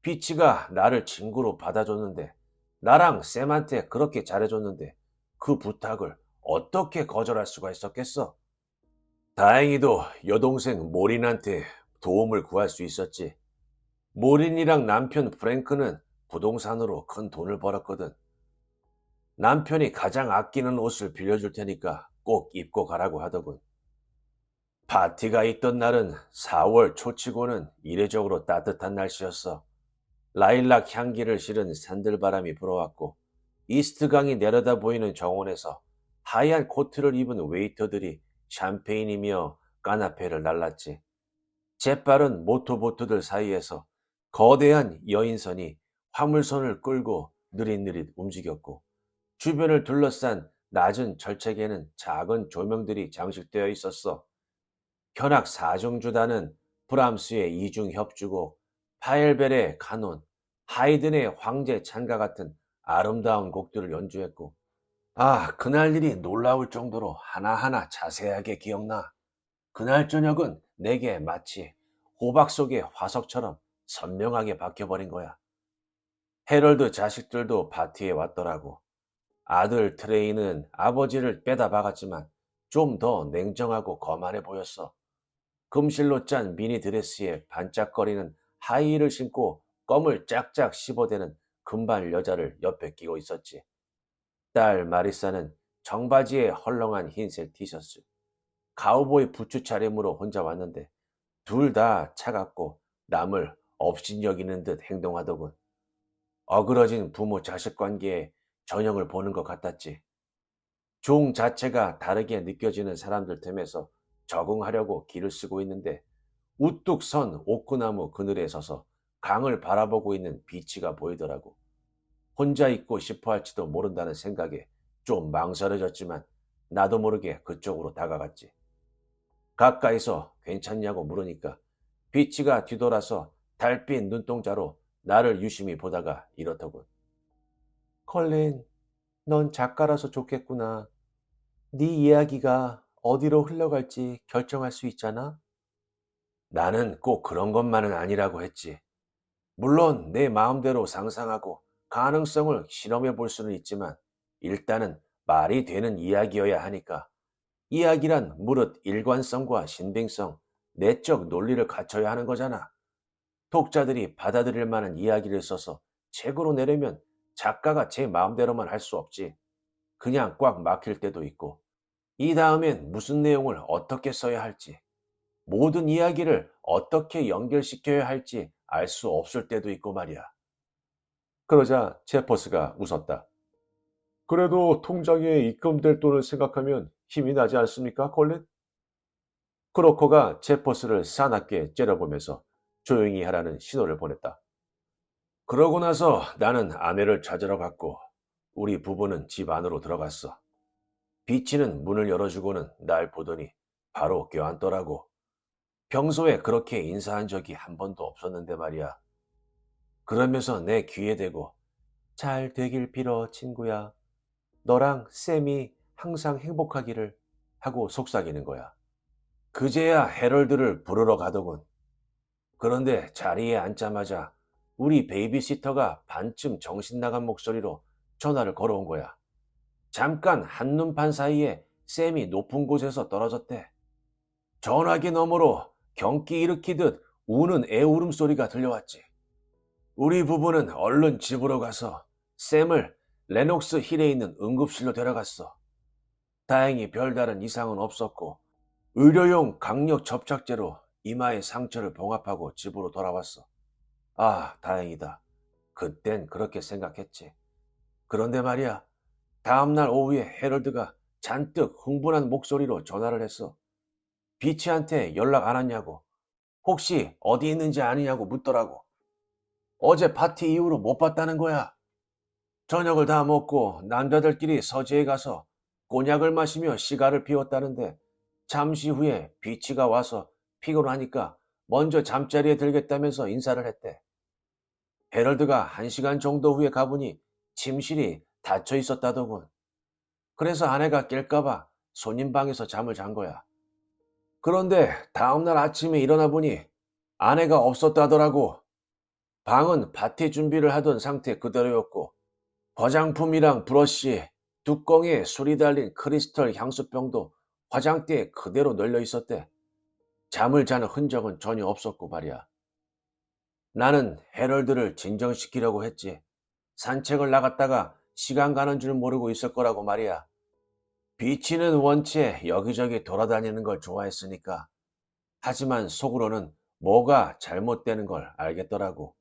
피치가 나를 친구로 받아줬는데 나랑 샘한테 그렇게 잘해줬는데 그 부탁을 어떻게 거절할 수가 있었겠어? 다행히도 여동생 모린한테 도움을 구할 수 있었지. 모린이랑 남편 프랭크는 부동산으로 큰 돈을 벌었거든. 남편이 가장 아끼는 옷을 빌려줄 테니까 꼭 입고 가라고 하더군. 파티가 있던 날은 4월 초치고는 이례적으로 따뜻한 날씨였어. 라일락 향기를 실은 산들바람이 불어왔고 이스트강이 내려다 보이는 정원에서 하얀 코트를 입은 웨이터들이 샴페인이며 까나페를 날랐지. 재빠른 모토보트들 사이에서 거대한 여인선이 화물선을 끌고 느릿느릿 움직였고 주변을 둘러싼 낮은 절책에는 작은 조명들이 장식되어 있었어. 현악 사중주단은 브람스의 이중 협주곡, 파엘벨의 카논, 하이든의 황제 찬가 같은 아름다운 곡들을 연주했고, 그날 일이 놀라울 정도로 하나하나 자세하게 기억나. 그날 저녁은 내게 마치 호박 속의 화석처럼 선명하게 박혀버린 거야. 헤럴드 자식들도 파티에 왔더라고. 아들 트레이는 아버지를 빼다 박았지만 좀 더 냉정하고 거만해 보였어. 금실로 짠 미니 드레스에 반짝거리는 하이힐을 신고 껌을 짝짝 씹어대는 금발 여자를 옆에 끼고 있었지. 딸 마리사는 청바지에 헐렁한 흰색 티셔츠, 가우보이 부츠 차림으로 혼자 왔는데 둘 다 차갑고 남을 업신여기는 듯 행동하더군. 어그러진 부모 자식 관계에 전형을 보는 것 같았지. 종 자체가 다르게 느껴지는 사람들 틈에서 적응하려고 길을 쓰고 있는데 우뚝 선 옥구나무 그늘에 서서 강을 바라보고 있는 비치가 보이더라고. 혼자 있고 싶어 할지도 모른다는 생각에 좀 망설여졌지만 나도 모르게 그쪽으로 다가갔지. 가까이서 괜찮냐고 물으니까 비치가 뒤돌아서 달빛 눈동자로 나를 유심히 보다가 이렇더군. 컬린, 넌 작가라서 좋겠구나. 네 이야기가 어디로 흘러갈지 결정할 수 있잖아. 나는 꼭 그런 것만은 아니라고 했지. 물론 내 마음대로 상상하고 가능성을 실험해 볼 수는 있지만 일단은 말이 되는 이야기여야 하니까. 이야기란 무릇 일관성과 신빙성, 내적 논리를 갖춰야 하는 거잖아. 독자들이 받아들일 만한 이야기를 써서 책으로 내려면 작가가 제 마음대로만 할 수 없지. 그냥 꽉 막힐 때도 있고, 이 다음엔 무슨 내용을 어떻게 써야 할지, 모든 이야기를 어떻게 연결시켜야 할지 알 수 없을 때도 있고 말이야. 그러자 제퍼스가 웃었다. 그래도 통장에 입금될 돈을 생각하면 힘이 나지 않습니까, 콜린? 크로커가 제퍼스를 사납게 째려보면서 조용히 하라는 신호를 보냈다. 그러고 나서 나는 아내를 찾으러 갔고 우리 부부는 집 안으로 들어갔어. 비치는 문을 열어주고는 날 보더니 바로 껴안더라고. 평소에 그렇게 인사한 적이 한 번도 없었는데 말이야. 그러면서 내 귀에 대고 잘 되길 빌어, 친구야. 너랑 쌤이 항상 행복하기를 하고 속삭이는 거야. 그제야 헤럴드를 부르러 가더군. 그런데 자리에 앉자마자 우리 베이비시터가 반쯤 정신 나간 목소리로 전화를 걸어온 거야. 잠깐 한눈판 사이에 쌤이 높은 곳에서 떨어졌대. 전화기 너머로 경기 일으키듯 우는 애 울음소리가 들려왔지. 우리 부부는 얼른 집으로 가서 샘을 레녹스 힐에 있는 응급실로 데려갔어. 다행히 별다른 이상은 없었고 의료용 강력 접착제로 이마에 상처를 봉합하고 집으로 돌아왔어. 다행이다. 그땐 그렇게 생각했지. 그런데 말이야, 다음날 오후에 해럴드가 잔뜩 흥분한 목소리로 전화를 했어. 비치한테 연락 안 왔냐고, 혹시 어디 있는지 아니냐고 묻더라고. 어제 파티 이후로 못 봤다는 거야. 저녁을 다 먹고 남자들끼리 서재에 가서 꼬냑을 마시며 시가를 피웠다는데 잠시 후에 비치가 와서 피곤하니까 먼저 잠자리에 들겠다면서 인사를 했대. 헤럴드가 1시간 정도 후에 가보니 침실이 닫혀 있었다더군. 그래서 아내가 깰까봐 손님 방에서 잠을 잔 거야. 그런데 다음날 아침에 일어나 보니 아내가 없었다더라고. 방은 파티 준비를 하던 상태 그대로였고 화장품이랑 브러쉬, 뚜껑에 술이 달린 크리스털 향수병도 화장대에 그대로 널려 있었대. 잠을 자는 흔적은 전혀 없었고 말이야. 나는 헤럴드를 진정시키려고 했지. 산책을 나갔다가 시간 가는 줄 모르고 있을 거라고 말이야. 비치는 원체 여기저기 돌아다니는 걸 좋아했으니까. 하지만 속으로는 뭐가 잘못되는 걸 알겠더라고.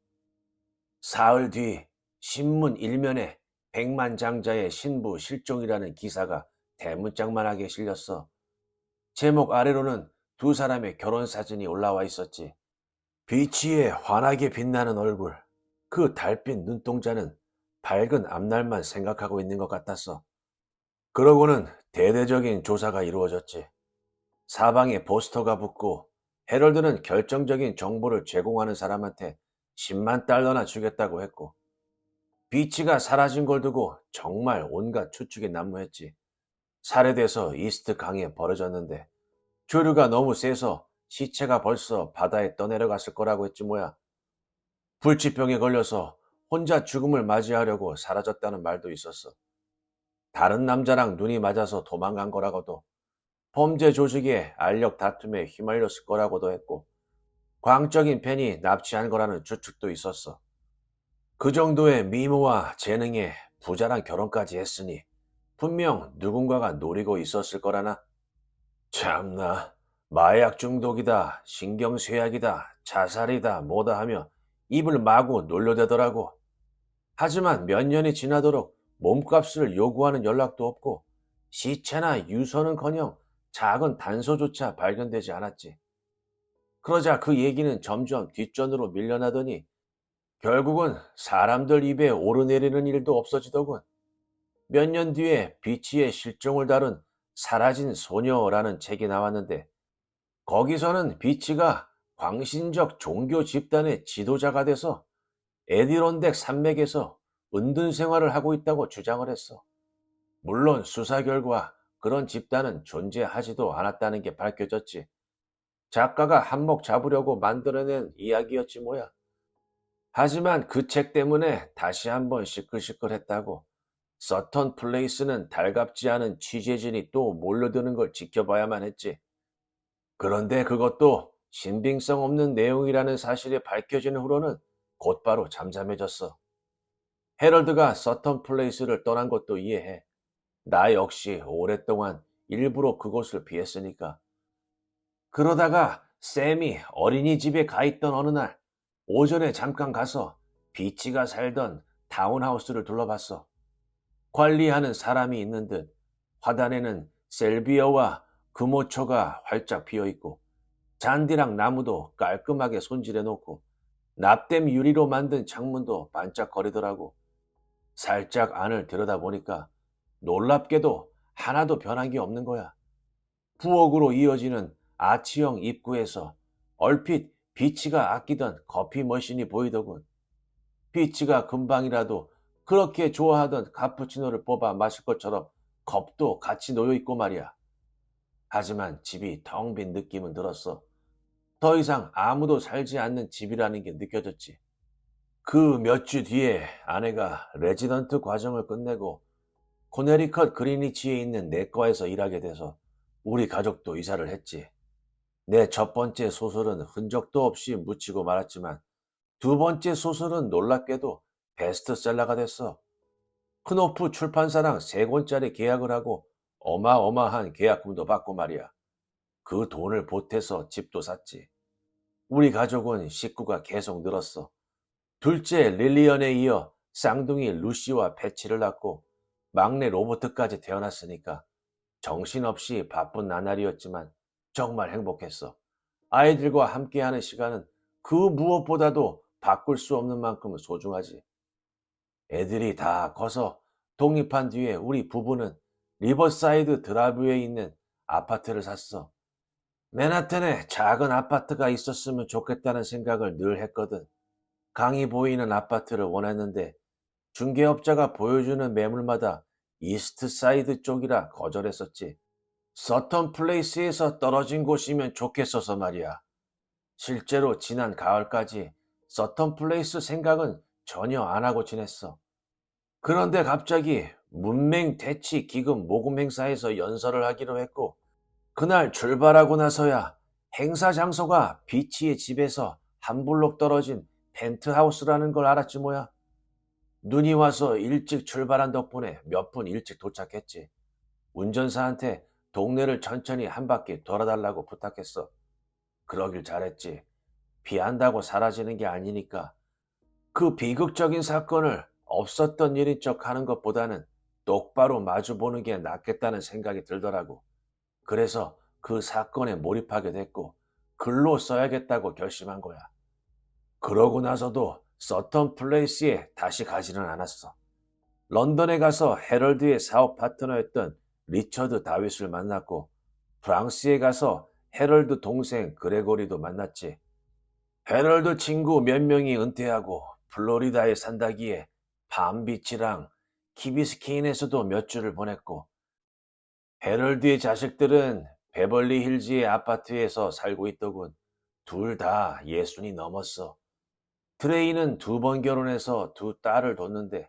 사흘 뒤 신문 일면에 백만장자의 신부 실종이라는 기사가 대문짝만하게 실렸어. 제목 아래로는 두 사람의 결혼 사진이 올라와 있었지. 비치의 환하게 빛나는 얼굴, 그 달빛 눈동자는 밝은 앞날만 생각하고 있는 것 같았어. 그러고는 대대적인 조사가 이루어졌지. 사방에 포스터가 붙고 헤럴드는 결정적인 정보를 제공하는 사람한테 10만 달러나 주겠다고 했고, 비치가 사라진 걸 두고 정말 온갖 추측이 난무했지. 살해돼서 이스트 강에 버려졌는데 조류가 너무 세서 시체가 벌써 바다에 떠내려갔을 거라고 했지 뭐야. 불치병에 걸려서 혼자 죽음을 맞이하려고 사라졌다는 말도 있었어. 다른 남자랑 눈이 맞아서 도망간 거라고도, 범죄 조직의 알력 다툼에 휘말렸을 거라고도 했고, 광적인 팬이 납치한 거라는 추측도 있었어. 그 정도의 미모와 재능에 부자랑 결혼까지 했으니 분명 누군가가 노리고 있었을 거라나. 참나, 마약 중독이다, 신경쇠약이다, 자살이다, 뭐다 하며 입을 마구 놀려대더라고. 하지만 몇 년이 지나도록 몸값을 요구하는 연락도 없고 시체나 유서는커녕 작은 단서조차 발견되지 않았지. 그러자 그 얘기는 점점 뒷전으로 밀려나더니 결국은 사람들 입에 오르내리는 일도 없어지더군. 몇 년 뒤에 비치의 실종을 다룬 사라진 소녀라는 책이 나왔는데 거기서는 비치가 광신적 종교 집단의 지도자가 돼서 에디론덱 산맥에서 은둔 생활을 하고 있다고 주장을 했어. 물론 수사 결과 그런 집단은 존재하지도 않았다는 게 밝혀졌지. 작가가 한몫 잡으려고 만들어낸 이야기였지 뭐야. 하지만 그 책 때문에 다시 한번 시끌시끌했다고. 서턴 플레이스는 달갑지 않은 취재진이 또 몰려드는 걸 지켜봐야만 했지. 그런데 그것도 신빙성 없는 내용이라는 사실이 밝혀진 후로는 곧바로 잠잠해졌어. 헤럴드가 서턴 플레이스를 떠난 것도 이해해. 나 역시 오랫동안 일부러 그곳을 피했으니까. 그러다가 샘이 어린이집에 가 있던 어느 날 오전에 잠깐 가서 비치가 살던 타운하우스를 둘러봤어. 관리하는 사람이 있는 듯 화단에는 셀비어와 금오초가 활짝 피어있고 잔디랑 나무도 깔끔하게 손질해 놓고 납땜 유리로 만든 창문도 반짝거리더라고. 살짝 안을 들여다보니까 놀랍게도 하나도 변한 게 없는 거야. 부엌으로 이어지는 아치형 입구에서 얼핏 비치가 아끼던 커피 머신이 보이더군. 비치가 금방이라도 그렇게 좋아하던 카푸치노를 뽑아 마실 것처럼 컵도 같이 놓여 있고 말이야. 하지만 집이 텅 빈 느낌은 들었어. 더 이상 아무도 살지 않는 집이라는 게 느껴졌지. 그 몇 주 뒤에 아내가 레지던트 과정을 끝내고 코네리컷 그리니치에 있는 내과에서 일하게 돼서 우리 가족도 이사를 했지. 내 첫 번째 소설은 흔적도 없이 묻히고 말았지만 두 번째 소설은 놀랍게도 베스트셀러가 됐어. 크노프 출판사랑 3권짜리 계약을 하고 어마어마한 계약금도 받고 말이야. 그 돈을 보태서 집도 샀지. 우리 가족은 식구가 계속 늘었어. 둘째 릴리언에 이어 쌍둥이 루시와 패치를 낳고 막내 로버트까지 태어났으니까 정신없이 바쁜 나날이었지만 정말 행복했어. 아이들과 함께하는 시간은 그 무엇보다도 바꿀 수 없는 만큼 소중하지. 애들이 다 커서 독립한 뒤에 우리 부부는 리버사이드 드라이브에 있는 아파트를 샀어. 맨하튼에 작은 아파트가 있었으면 좋겠다는 생각을 늘 했거든. 강이 보이는 아파트를 원했는데 중개업자가 보여주는 매물마다 이스트 사이드 쪽이라 거절했었지. 서턴 플레이스에서 떨어진 곳이면 좋겠어서 말이야. 실제로 지난 가을까지 서턴 플레이스 생각은 전혀 안 하고 지냈어. 그런데 갑자기 문맹 대치 기금 모금 행사에서 연설을 하기로 했고, 그날 출발하고 나서야 행사 장소가 비치의 집에서 한 블록 떨어진 펜트하우스라는 걸 알았지 뭐야. 눈이 와서 일찍 출발한 덕분에 몇 분 일찍 도착했지. 운전사한테 동네를 천천히 한 바퀴 돌아달라고 부탁했어. 그러길 잘했지. 피한다고 사라지는 게 아니니까. 그 비극적인 사건을 없었던 일인 척 하는 것보다는 똑바로 마주보는 게 낫겠다는 생각이 들더라고. 그래서 그 사건에 몰입하게 됐고 글로 써야겠다고 결심한 거야. 그러고 나서도 서턴 플레이스에 다시 가지는 않았어. 런던에 가서 헤럴드의 사업 파트너였던 리처드 다윗을 만났고, 프랑스에 가서 헤럴드 동생 그레고리도 만났지. 헤럴드 친구 몇 명이 은퇴하고 플로리다에 산다기에 밤비치랑 키비스케인에서도 몇 주를 보냈고, 헤럴드의 자식들은 베벌리 힐즈의 아파트에서 살고 있더군. 둘 다 예순이 넘었어. 트레이는 두 번 결혼해서 두 딸을 뒀는데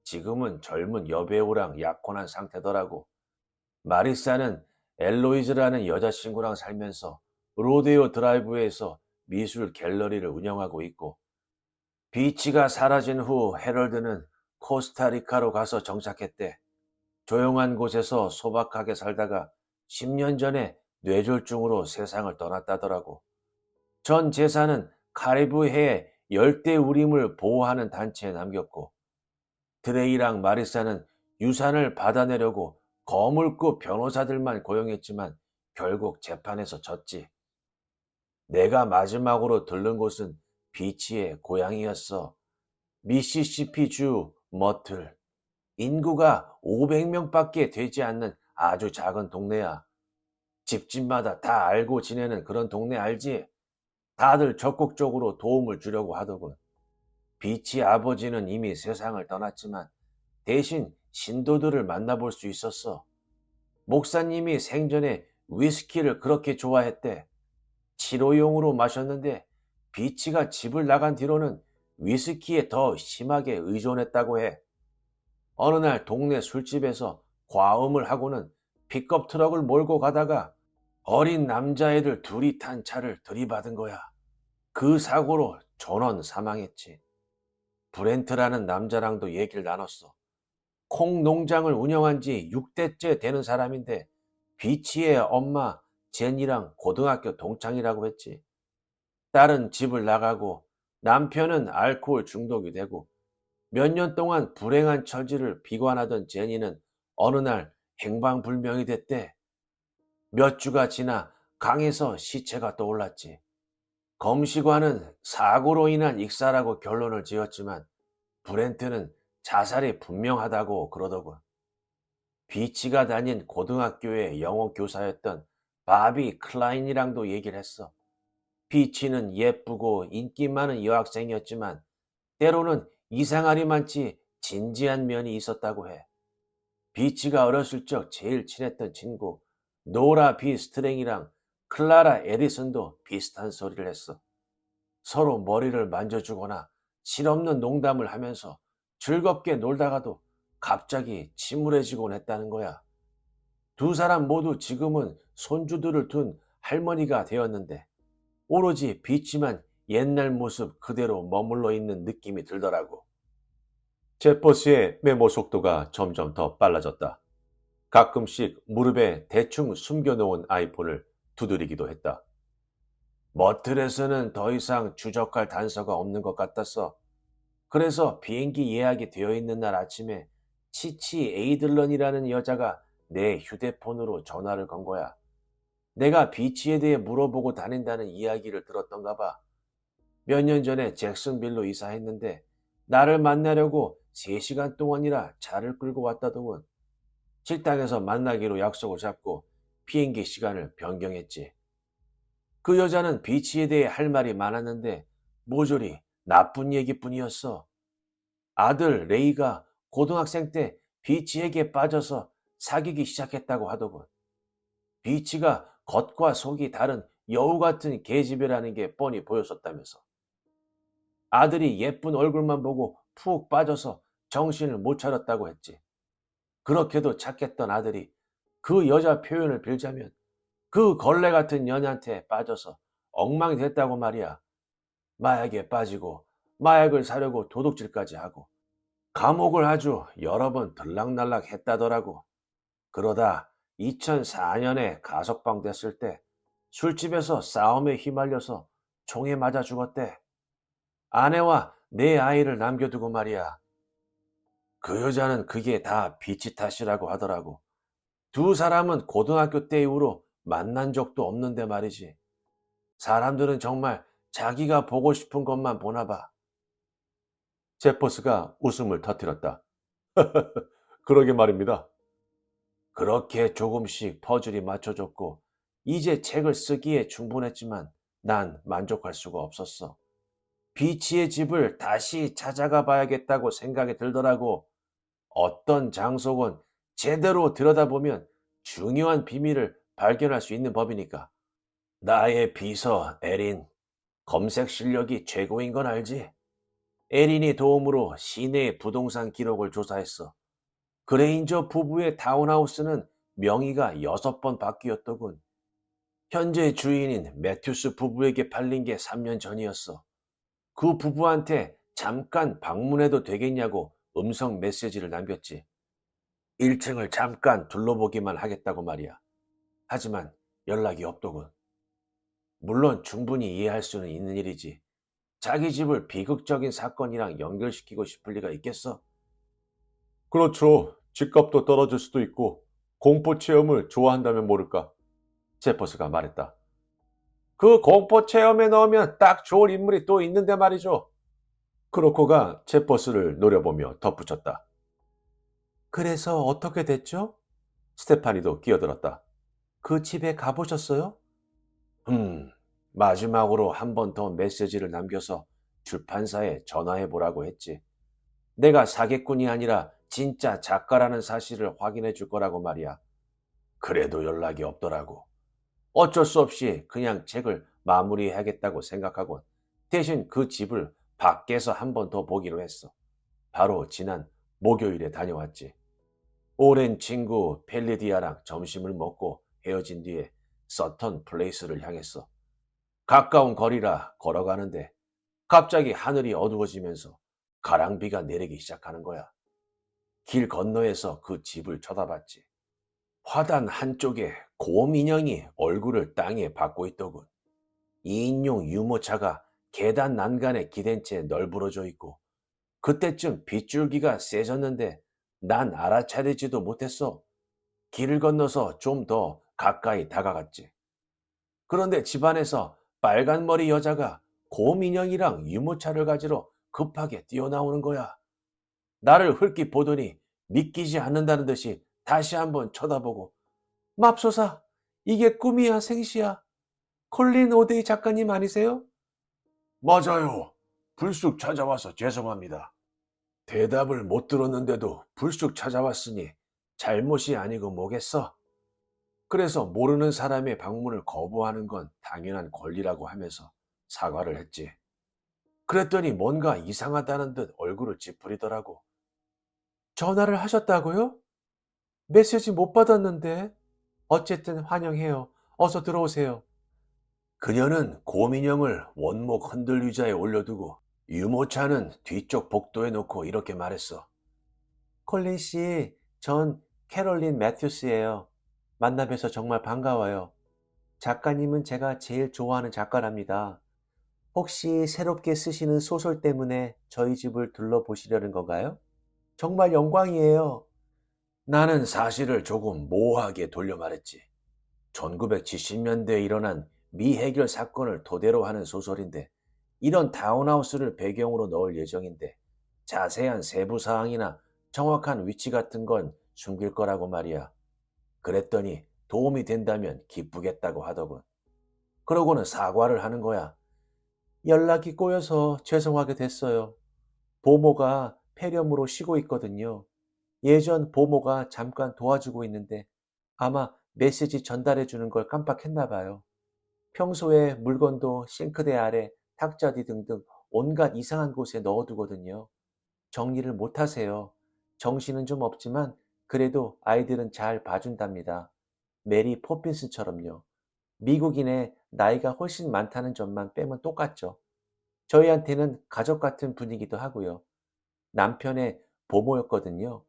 지금은 젊은 여배우랑 약혼한 상태더라고. 마리사는 엘로이즈라는 여자친구랑 살면서 로데오 드라이브에서 미술 갤러리를 운영하고 있고, 비치가 사라진 후 헤럴드는 코스타리카로 가서 정착했대. 조용한 곳에서 소박하게 살다가 10년 전에 뇌졸중으로 세상을 떠났다더라고. 전 재산은 카리브해의 열대우림을 보호하는 단체에 남겼고, 드레이랑 마리사는 유산을 받아내려고 거물급 변호사들만 고용했지만 결국 재판에서 졌지. 내가 마지막으로 들른 곳은 비치의 고향이었어. 미시시피주 머틀. 인구가 500명밖에 되지 않는 아주 작은 동네야. 집집마다 다 알고 지내는 그런 동네 알지? 다들 적극적으로 도움을 주려고 하더군. 비치 아버지는 이미 세상을 떠났지만 대신 신도들을 만나볼 수 있었어. 목사님이 생전에 위스키를 그렇게 좋아했대. 치료용으로 마셨는데 비치가 집을 나간 뒤로는 위스키에 더 심하게 의존했다고 해. 어느 날 동네 술집에서 과음을 하고는 픽업 트럭을 몰고 가다가 어린 남자애들 둘이 탄 차를 들이받은 거야. 그 사고로 전원 사망했지. 브렌트라는 남자랑도 얘기를 나눴어. 콩 농장을 운영한 지 6대째 되는 사람인데 비치의 엄마 제니랑 고등학교 동창이라고 했지. 딸은 집을 나가고 남편은 알코올 중독이 되고, 몇 년 동안 불행한 처지를 비관하던 제니는 어느 날 행방불명이 됐대. 몇 주가 지나 강에서 시체가 떠올랐지. 검시관은 사고로 인한 익사라고 결론을 지었지만 브렌트는 자살이 분명하다고 그러더군. 비치가 다닌 고등학교의 영어 교사였던 바비 클라인이랑도 얘기를 했어. 비치는 예쁘고 인기 많은 여학생이었지만 때로는 이상하리만치 진지한 면이 있었다고 해. 비치가 어렸을 적 제일 친했던 친구 노라 비 스트랭이랑 클라라 에디슨도 비슷한 소리를 했어. 서로 머리를 만져주거나 실없는 농담을 하면서 즐겁게 놀다가도 갑자기 침울해지곤 했다는 거야. 두 사람 모두 지금은 손주들을 둔 할머니가 되었는데 오로지 비치만 옛날 모습 그대로 머물러 있는 느낌이 들더라고. 제퍼스의 메모 속도가 점점 더 빨라졌다. 가끔씩 무릎에 대충 숨겨놓은 아이폰을 두드리기도 했다. 머틀에서는 더 이상 추적할 단서가 없는 것 같았어. 그래서 비행기 예약이 되어 있는 날 아침에 치치 에이들런이라는 여자가 내 휴대폰으로 전화를 건 거야. 내가 비치에 대해 물어보고 다닌다는 이야기를 들었던가 봐. 몇 년 전에 잭슨빌로 이사했는데 나를 만나려고 3시간 동안이나 차를 끌고 왔다더군. 식당에서 만나기로 약속을 잡고 비행기 시간을 변경했지. 그 여자는 비치에 대해 할 말이 많았는데 모조리 나쁜 얘기뿐이었어. 아들 레이가 고등학생 때 비치에게 빠져서 사귀기 시작했다고 하더군. 비치가 겉과 속이 다른 여우 같은 계집애라는 게 뻔히 보였었다면서. 아들이 예쁜 얼굴만 보고 푹 빠져서 정신을 못 차렸다고 했지. 그렇게도 착했던 아들이 그 여자 표현을 빌자면 그 걸레 같은 년한테 빠져서 엉망이 됐다고 말이야. 마약에 빠지고 마약을 사려고 도둑질까지 하고 감옥을 아주 여러 번 들락날락 했다더라고. 그러다 2004년에 가석방 됐을 때 술집에서 싸움에 휘말려서 총에 맞아 죽었대. 아내와 내 아이를 남겨두고 말이야. 그 여자는 그게 다 비치 탓이라고 하더라고. 두 사람은 고등학교 때 이후로 만난 적도 없는데 말이지. 사람들은 정말 자기가 보고 싶은 것만 보나 봐. 제퍼스가 웃음을 터뜨렸다. 그러게 말입니다. 그렇게 조금씩 퍼즐이 맞춰졌고 이제 책을 쓰기에 충분했지만 난 만족할 수가 없었어. 비치의 집을 다시 찾아가 봐야겠다고 생각이 들더라고. 어떤 장소건 제대로 들여다보면 중요한 비밀을 발견할 수 있는 법이니까. 나의 비서 에린, 검색 실력이 최고인 건 알지? 에린이 도움으로 시내 부동산 기록을 조사했어. 그레인저 부부의 타운하우스는 명의가 6번 바뀌었더군. 현재 주인인 매튜스 부부에게 팔린 게 3년 전이었어. 그 부부한테 잠깐 방문해도 되겠냐고 음성 메시지를 남겼지. 1층을 잠깐 둘러보기만 하겠다고 말이야. 하지만 연락이 없더군. 물론 충분히 이해할 수는 있는 일이지. 자기 집을 비극적인 사건이랑 연결시키고 싶을 리가 있겠어? 그렇죠. 집값도 떨어질 수도 있고 공포 체험을 좋아한다면 모를까. 제퍼스가 말했다. 그 공포 체험에 넣으면 딱 좋을 인물이 또 있는데 말이죠. 크로코가 제퍼스를 노려보며 덧붙였다. 그래서 어떻게 됐죠? 스테파니도 끼어들었다. 그 집에 가보셨어요? 음, 마지막으로 한 번 더 메시지를 남겨서 출판사에 전화해보라고 했지. 내가 사기꾼이 아니라 진짜 작가라는 사실을 확인해 줄 거라고 말이야. 그래도 연락이 없더라고. 어쩔 수 없이 그냥 책을 마무리해야겠다고 생각하곤 대신 그 집을 밖에서 한 번 더 보기로 했어. 바로 지난 목요일에 다녀왔지. 오랜 친구 펠리디아랑 점심을 먹고 헤어진 뒤에 서턴 플레이스를 향했어. 가까운 거리라 걸어가는데 갑자기 하늘이 어두워지면서 가랑비가 내리기 시작하는 거야. 길 건너에서 그 집을 쳐다봤지. 화단 한쪽에 곰 인형이 얼굴을 땅에 박고 있더군. 2인용 유모차가 계단 난간에 기댄 채 널브러져 있고 그때쯤 빗줄기가 세졌는데 난 알아차리지도 못했어. 길을 건너서 좀 더 가까이 다가갔지. 그런데 집안에서 빨간 머리 여자가 곰 인형이랑 유모차를 가지러 급하게 뛰어나오는 거야. 나를 흘낏 보더니 믿기지 않는다는 듯이 다시 한번 쳐다보고 맙소사, 이게 꿈이야 생시야? 콜린 오데이 작가님 아니세요? 맞아요. 불쑥 찾아와서 죄송합니다. 대답을 못 들었는데도 불쑥 찾아왔으니 잘못이 아니고 뭐겠어? 그래서 모르는 사람의 방문을 거부하는 건 당연한 권리라고 하면서 사과를 했지. 그랬더니 뭔가 이상하다는 듯 얼굴을 찌푸리더라고. 전화를 하셨다고요? 메시지 못 받았는데. 어쨌든 환영해요. 어서 들어오세요. 그녀는 곰인형을 원목 흔들 의자에 올려두고 유모차는 뒤쪽 복도에 놓고 이렇게 말했어. 콜린 씨, 전 캐롤린 매튜스예요. 만나 뵈서 정말 반가워요. 작가님은 제가 제일 좋아하는 작가랍니다. 혹시 새롭게 쓰시는 소설 때문에 저희 집을 둘러보시려는 건가요? 정말 영광이에요. 나는 사실을 조금 모호하게 돌려 말했지. 1970년대에 일어난 미해결 사건을 토대로 하는 소설인데 이런 타운하우스를 배경으로 넣을 예정인데 자세한 세부 사항이나 정확한 위치 같은 건 숨길 거라고 말이야. 그랬더니 도움이 된다면 기쁘겠다고 하더군. 그러고는 사과를 하는 거야. 연락이 꼬여서 죄송하게 됐어요. 보모가 폐렴으로 쉬고 있거든요. 예전 보모가 잠깐 도와주고 있는데 아마 메시지 전달해 주는 걸 깜빡했나 봐요. 평소에 물건도 싱크대 아래, 탁자 뒤 등등 온갖 이상한 곳에 넣어두거든요. 정리를 못 하세요. 정신은 좀 없지만 그래도 아이들은 잘 봐준답니다. 메리 포핀스처럼요. 미국인의 나이가 훨씬 많다는 점만 빼면 똑같죠. 저희한테는 가족 같은 분위기도 하고요. 남편의 보모였거든요.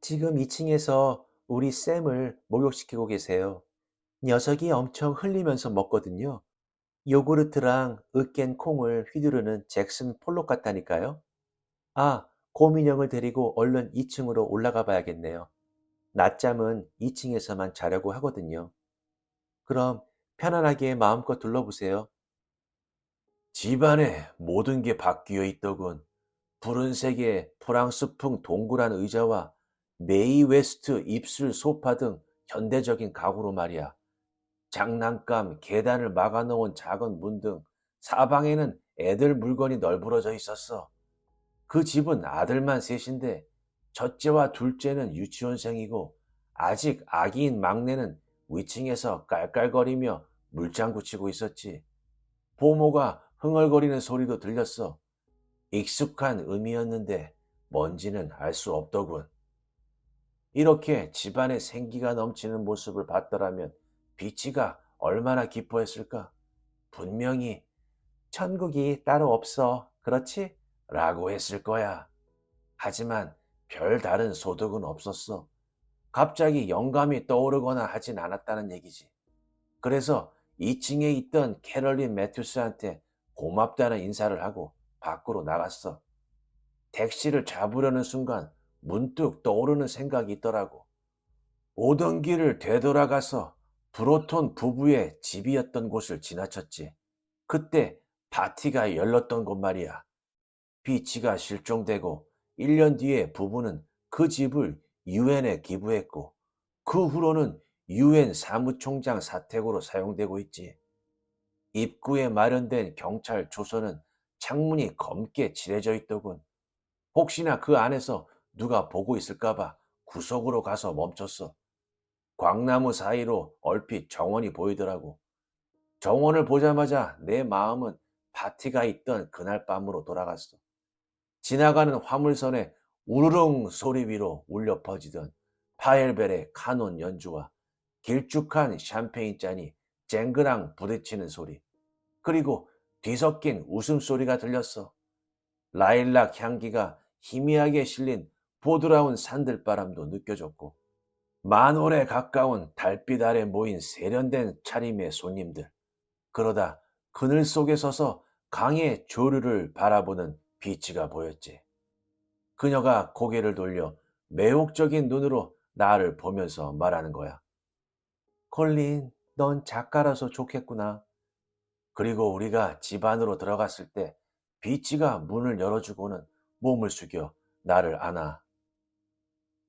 지금 2층에서 우리 샘을 목욕시키고 계세요. 녀석이 엄청 흘리면서 먹거든요. 요구르트랑 으깬 콩을 휘두르는 잭슨 폴록 같다니까요. 아, 곰인형을 데리고 얼른 2층으로 올라가 봐야겠네요. 낮잠은 2층에서만 자려고 하거든요. 그럼 편안하게 마음껏 둘러보세요. 집안에 모든 게 바뀌어 있더군. 푸른색의 프랑스풍 동그란 의자와 메이 웨스트 입술 소파 등 현대적인 가구로 말이야. 장난감, 계단을 막아놓은 작은 문 등 사방에는 애들 물건이 널브러져 있었어. 그 집은 아들만 셋인데 첫째와 둘째는 유치원생이고 아직 아기인 막내는 위층에서 깔깔거리며 물장구 치고 있었지. 보모가 흥얼거리는 소리도 들렸어. 익숙한 음이었는데 뭔지는 알 수 없더군. 이렇게 집안에 생기가 넘치는 모습을 봤더라면 비치가 얼마나 기뻐했을까? 분명히 천국이 따로 없어. 그렇지? 라고 했을 거야. 하지만 별 다른 소득은 없었어. 갑자기 영감이 떠오르거나 하진 않았다는 얘기지. 그래서 2층에 있던 캐럴린 매튜스한테 고맙다는 인사를 하고 밖으로 나갔어. 택시를 잡으려는 순간 문득 떠오르는 생각이 있더라고. 오던 길을 되돌아가서 브로톤 부부의 집이었던 곳을 지나쳤지. 그때 파티가 열렸던 곳 말이야. 비치가 실종되고 1년 뒤에 부부는 그 집을 유엔에 기부했고 그 후로는 유엔 사무총장 사택으로 사용되고 있지. 입구에 마련된 경찰 조서는 창문이 검게 칠해져 있더군. 혹시나 그 안에서 누가 보고 있을까봐 구석으로 가서 멈췄어. 광나무 사이로 얼핏 정원이 보이더라고. 정원을 보자마자 내 마음은 파티가 있던 그날 밤으로 돌아갔어. 지나가는 화물선의 우르릉 소리 위로 울려 퍼지던 파엘벨의 카논 연주와 길쭉한 샴페인 잔이 쨍그랑 부딪히는 소리, 그리고 뒤섞인 웃음소리가 들렸어. 라일락 향기가 희미하게 실린 보드라운 산들바람도 느껴졌고 만월에 가까운 달빛 아래 모인 세련된 차림의 손님들. 그러다 그늘 속에 서서 강의 조류를 바라보는 비치가 보였지. 그녀가 고개를 돌려 매혹적인 눈으로 나를 보면서 말하는 거야. 콜린, 넌 작가라서 좋겠구나. 그리고 우리가 집 안으로 들어갔을 때 비치가 문을 열어주고는 몸을 숙여 나를 안아.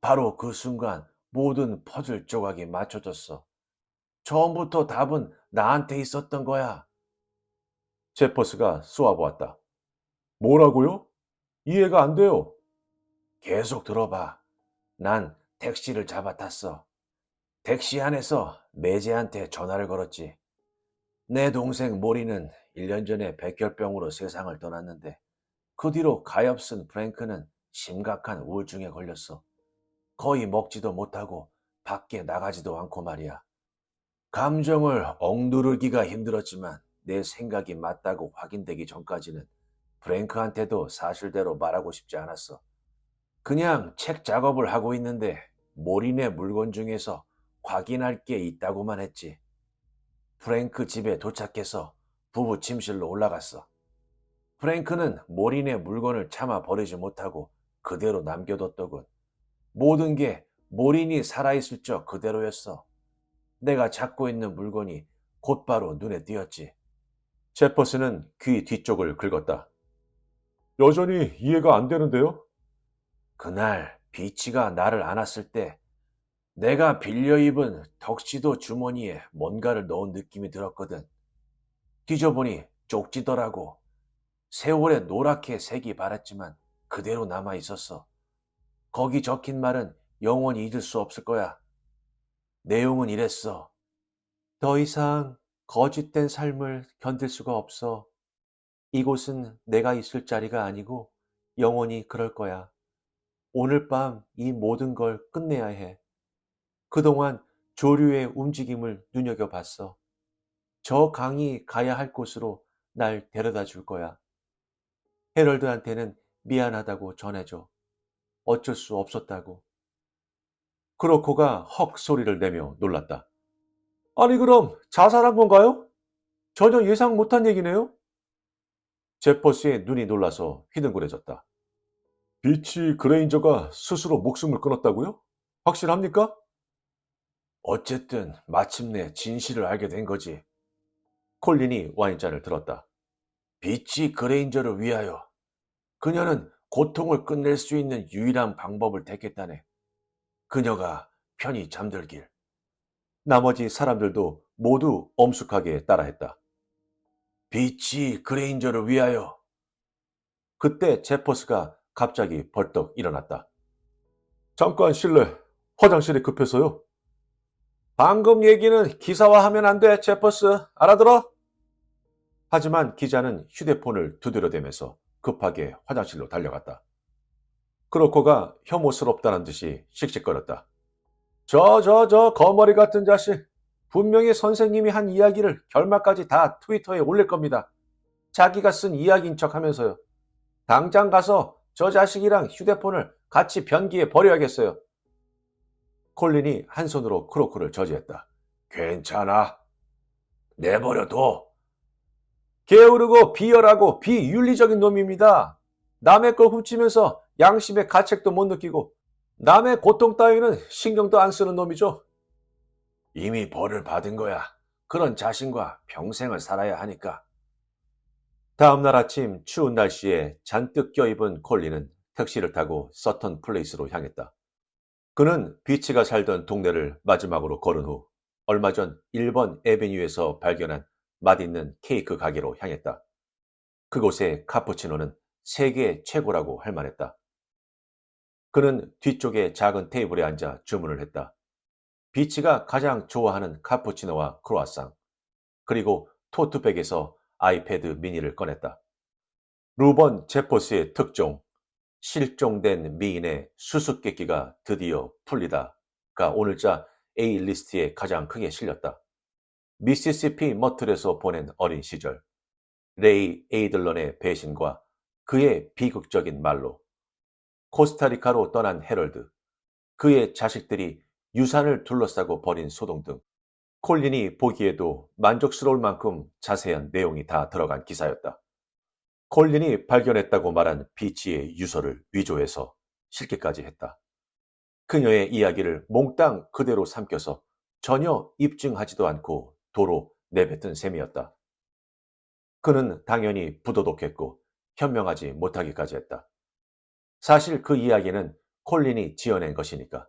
바로 그 순간 모든 퍼즐 조각이 맞춰졌어. 처음부터 답은 나한테 있었던 거야. 제퍼스가 쏘아보았다. 뭐라고요? 이해가 안 돼요. 계속 들어봐. 난 택시를 잡아 탔어. 택시 안에서 매제한테 전화를 걸었지. 내 동생 모리는 1년 전에 백혈병으로 세상을 떠났는데 그 뒤로 가엾은 프랭크는 심각한 우울증에 걸렸어. 거의 먹지도 못하고 밖에 나가지도 않고 말이야. 감정을 억누르기가 힘들었지만 내 생각이 맞다고 확인되기 전까지는 프랭크한테도 사실대로 말하고 싶지 않았어. 그냥 책 작업을 하고 있는데 모린의 물건 중에서 확인할 게 있다고만 했지. 프랭크 집에 도착해서 부부 침실로 올라갔어. 프랭크는 모린의 물건을 차마 버리지 못하고 그대로 남겨뒀더군. 모든 게 몰인이 살아있을 적 그대로였어. 내가 잡고 있는 물건이 곧바로 눈에 띄었지. 제퍼스는 귀 뒤쪽을 긁었다. 여전히 이해가 안 되는데요? 그날 비치가 나를 안았을 때 내가 빌려 입은 턱시도 주머니에 뭔가를 넣은 느낌이 들었거든. 뒤져보니 쪽지더라고. 세월에 노랗게 색이 바랬지만 그대로 남아 있었어. 거기 적힌 말은 영원히 잊을 수 없을 거야. 내용은 이랬어. 더 이상 거짓된 삶을 견딜 수가 없어. 이곳은 내가 있을 자리가 아니고 영원히 그럴 거야. 오늘 밤 이 모든 걸 끝내야 해. 그동안 조류의 움직임을 눈여겨봤어. 저 강이 가야 할 곳으로 날 데려다 줄 거야. 헤럴드한테는 미안하다고 전해줘. 어쩔 수 없었다고. 크로코가 헉 소리를 내며 놀랐다. 아니 그럼 자살한 건가요? 전혀 예상 못한 얘기네요? 제퍼스의 눈이 놀라서 휘둥그레졌다. 비치 그레인저가 스스로 목숨을 끊었다고요? 확실합니까? 어쨌든 마침내 진실을 알게 된 거지. 콜린이 와인잔을 들었다. 비치 그레인저를 위하여 그녀는 고통을 끝낼 수 있는 유일한 방법을 택했다네. 그녀가 편히 잠들길. 나머지 사람들도 모두 엄숙하게 따라했다. 비치 그레인저를 위하여. 그때 제퍼스가 갑자기 벌떡 일어났다. 잠깐 실례. 화장실이 급해서요. 방금 얘기는 기사화하면 안 돼, 제퍼스. 알아들어? 하지만 기자는 휴대폰을 두드려대면서 급하게 화장실로 달려갔다. 크로코가 혐오스럽다는 듯이 씩씩거렸다. 저 거머리 같은 자식. 분명히 선생님이 한 이야기를 결말까지 다 트위터에 올릴 겁니다. 자기가 쓴 이야기인 척 하면서요. 당장 가서 저 자식이랑 휴대폰을 같이 변기에 버려야겠어요. 콜린이 한 손으로 크로코를 저지했다. 괜찮아. 내버려둬. 게으르고 비열하고 비윤리적인 놈입니다. 남의 걸 훔치면서 양심의 가책도 못 느끼고 남의 고통 따위는 신경도 안 쓰는 놈이죠. 이미 벌을 받은 거야. 그런 자신과 평생을 살아야 하니까. 다음날 아침 추운 날씨에 잔뜩 껴입은 콜린은 택시를 타고 서턴 플레이스로 향했다. 그는 비치가 살던 동네를 마지막으로 걸은 후 얼마 전 1번 에베뉴에서 발견한 맛있는 케이크 가게로 향했다. 그곳의 카푸치노는 세계 최고라고 할 만했다. 그는 뒤쪽의 작은 테이블에 앉아 주문을 했다. 비치가 가장 좋아하는 카푸치노와 크로아상, 그리고 토트백에서 아이패드 미니를 꺼냈다. 루번 제퍼스의 특종, 실종된 미인의 수수께끼가 드디어 풀리다가 오늘자 A리스트에 가장 크게 실렸다. 미시시피 머틀에서 보낸 어린 시절, 레이 에이들런의 배신과 그의 비극적인 말로, 코스타리카로 떠난 헤럴드, 그의 자식들이 유산을 둘러싸고 벌인 소동 등 콜린이 보기에도 만족스러울 만큼 자세한 내용이 다 들어간 기사였다. 콜린이 발견했다고 말한 비치의 유서를 위조해서 실기까지 했다. 그녀의 이야기를 몽땅 그대로 삼켜서 전혀 입증하지도 않고 도로 내뱉은 셈이었다. 그는 당연히 부도덕했고 현명하지 못하기까지 했다. 사실 그 이야기는 콜린이 지어낸 것이니까.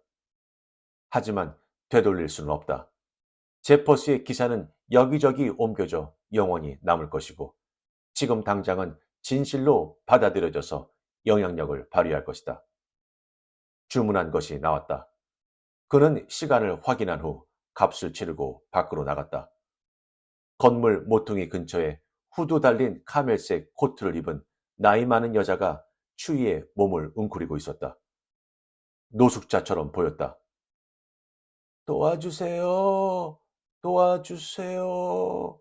하지만 되돌릴 수는 없다. 제퍼스의 기사는 여기저기 옮겨져 영원히 남을 것이고 지금 당장은 진실로 받아들여져서 영향력을 발휘할 것이다. 주문한 것이 나왔다. 그는 시간을 확인한 후 값을 치르고 밖으로 나갔다. 건물 모퉁이 근처에 후드 달린 카멜색 코트를 입은 나이 많은 여자가 추위에 몸을 웅크리고 있었다. 노숙자처럼 보였다. 도와주세요. 도와주세요.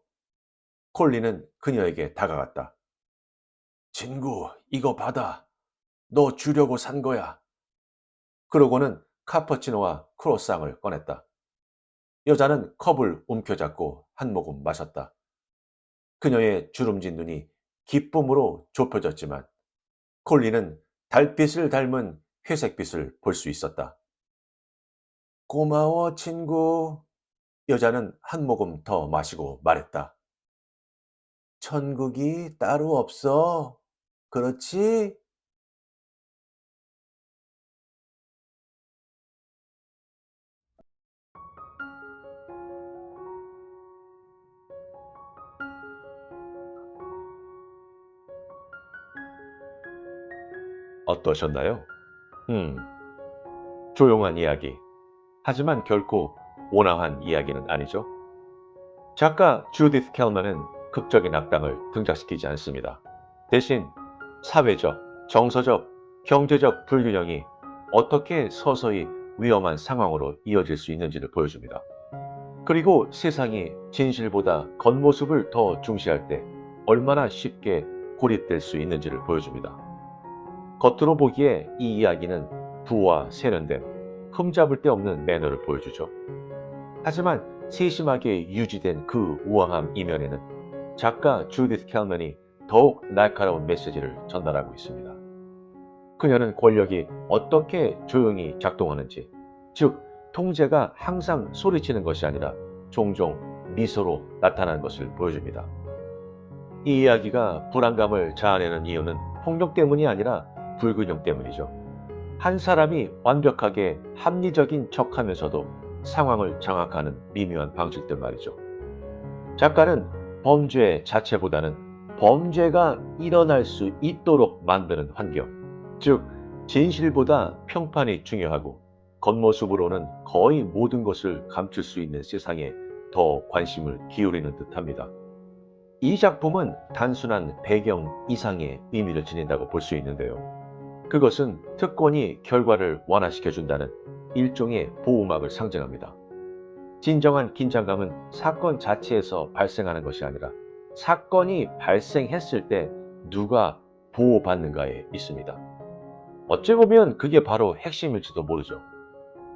콜린은 그녀에게 다가갔다. 친구, 이거 받아. 너 주려고 산 거야. 그러고는 카푸치노와 크로상을 꺼냈다. 여자는 컵을 움켜잡고 한 모금 마셨다. 그녀의 주름진 눈이 기쁨으로 좁혀졌지만 콜린은 달빛을 닮은 회색빛을 볼 수 있었다. 고마워, 친구. 여자는 한 모금 더 마시고 말했다. 천국이 따로 없어. 그렇지? 어떠셨나요? 음, 조용한 이야기. 하지만 결코 온화한 이야기는 아니죠. 작가 주디스 켈만은 극적인 악당을 등장시키지 않습니다. 대신 사회적, 정서적, 경제적 불균형이 어떻게 서서히 위험한 상황으로 이어질 수 있는지를 보여줍니다. 그리고 세상이 진실보다 겉모습을 더 중시할 때 얼마나 쉽게 고립될 수 있는지를 보여줍니다. 겉으로 보기에 이 이야기는 부와 세련됨, 흠잡을 데 없는 매너를 보여주죠. 하지만 세심하게 유지된 그 우아함 이면에는 작가 주디스 켈만이 더욱 날카로운 메시지를 전달하고 있습니다. 그녀는 권력이 어떻게 조용히 작동하는지, 즉 통제가 항상 소리치는 것이 아니라 종종 미소로 나타나는 것을 보여줍니다. 이 이야기가 불안감을 자아내는 이유는 폭력 때문이 아니라 불균형 때문이죠. 한 사람이 완벽하게 합리적인 척하면서도 상황을 장악하는 미묘한 방식들 말이죠. 작가는 범죄 자체보다는 범죄가 일어날 수 있도록 만드는 환경, 즉 진실보다 평판이 중요하고 겉모습으로는 거의 모든 것을 감출 수 있는 세상에 더 관심을 기울이는 듯합니다. 이 작품은 단순한 배경 이상의 의미를 지닌다고 볼 수 있는데요. 그것은 특권이 결과를 완화시켜준다는 일종의 보호막을 상징합니다. 진정한 긴장감은 사건 자체에서 발생하는 것이 아니라 사건이 발생했을 때 누가 보호받는가에 있습니다. 어찌 보면 그게 바로 핵심일지도 모르죠.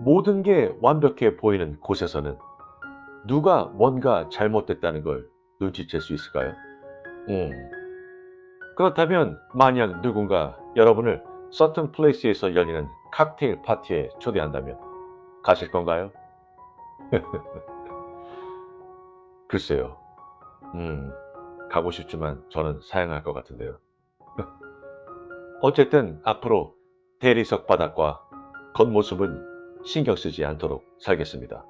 모든 게 완벽해 보이는 곳에서는 누가 뭔가 잘못됐다는 걸 눈치챌 수 있을까요? 음, 그렇다면 만약 누군가 여러분을 서튼 플레이스에서 열리는 칵테일 파티에 초대한다면 가실 건가요? 글쎄요. 음, 가고 싶지만 저는 사양할 것 같은데요. 어쨌든 앞으로 대리석 바닥과 겉모습은 신경 쓰지 않도록 살겠습니다.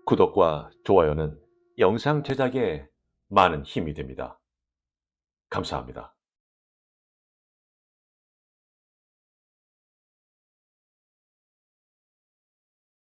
구독과 좋아요는 영상 제작에 많은 힘이 됩니다. 감사합니다.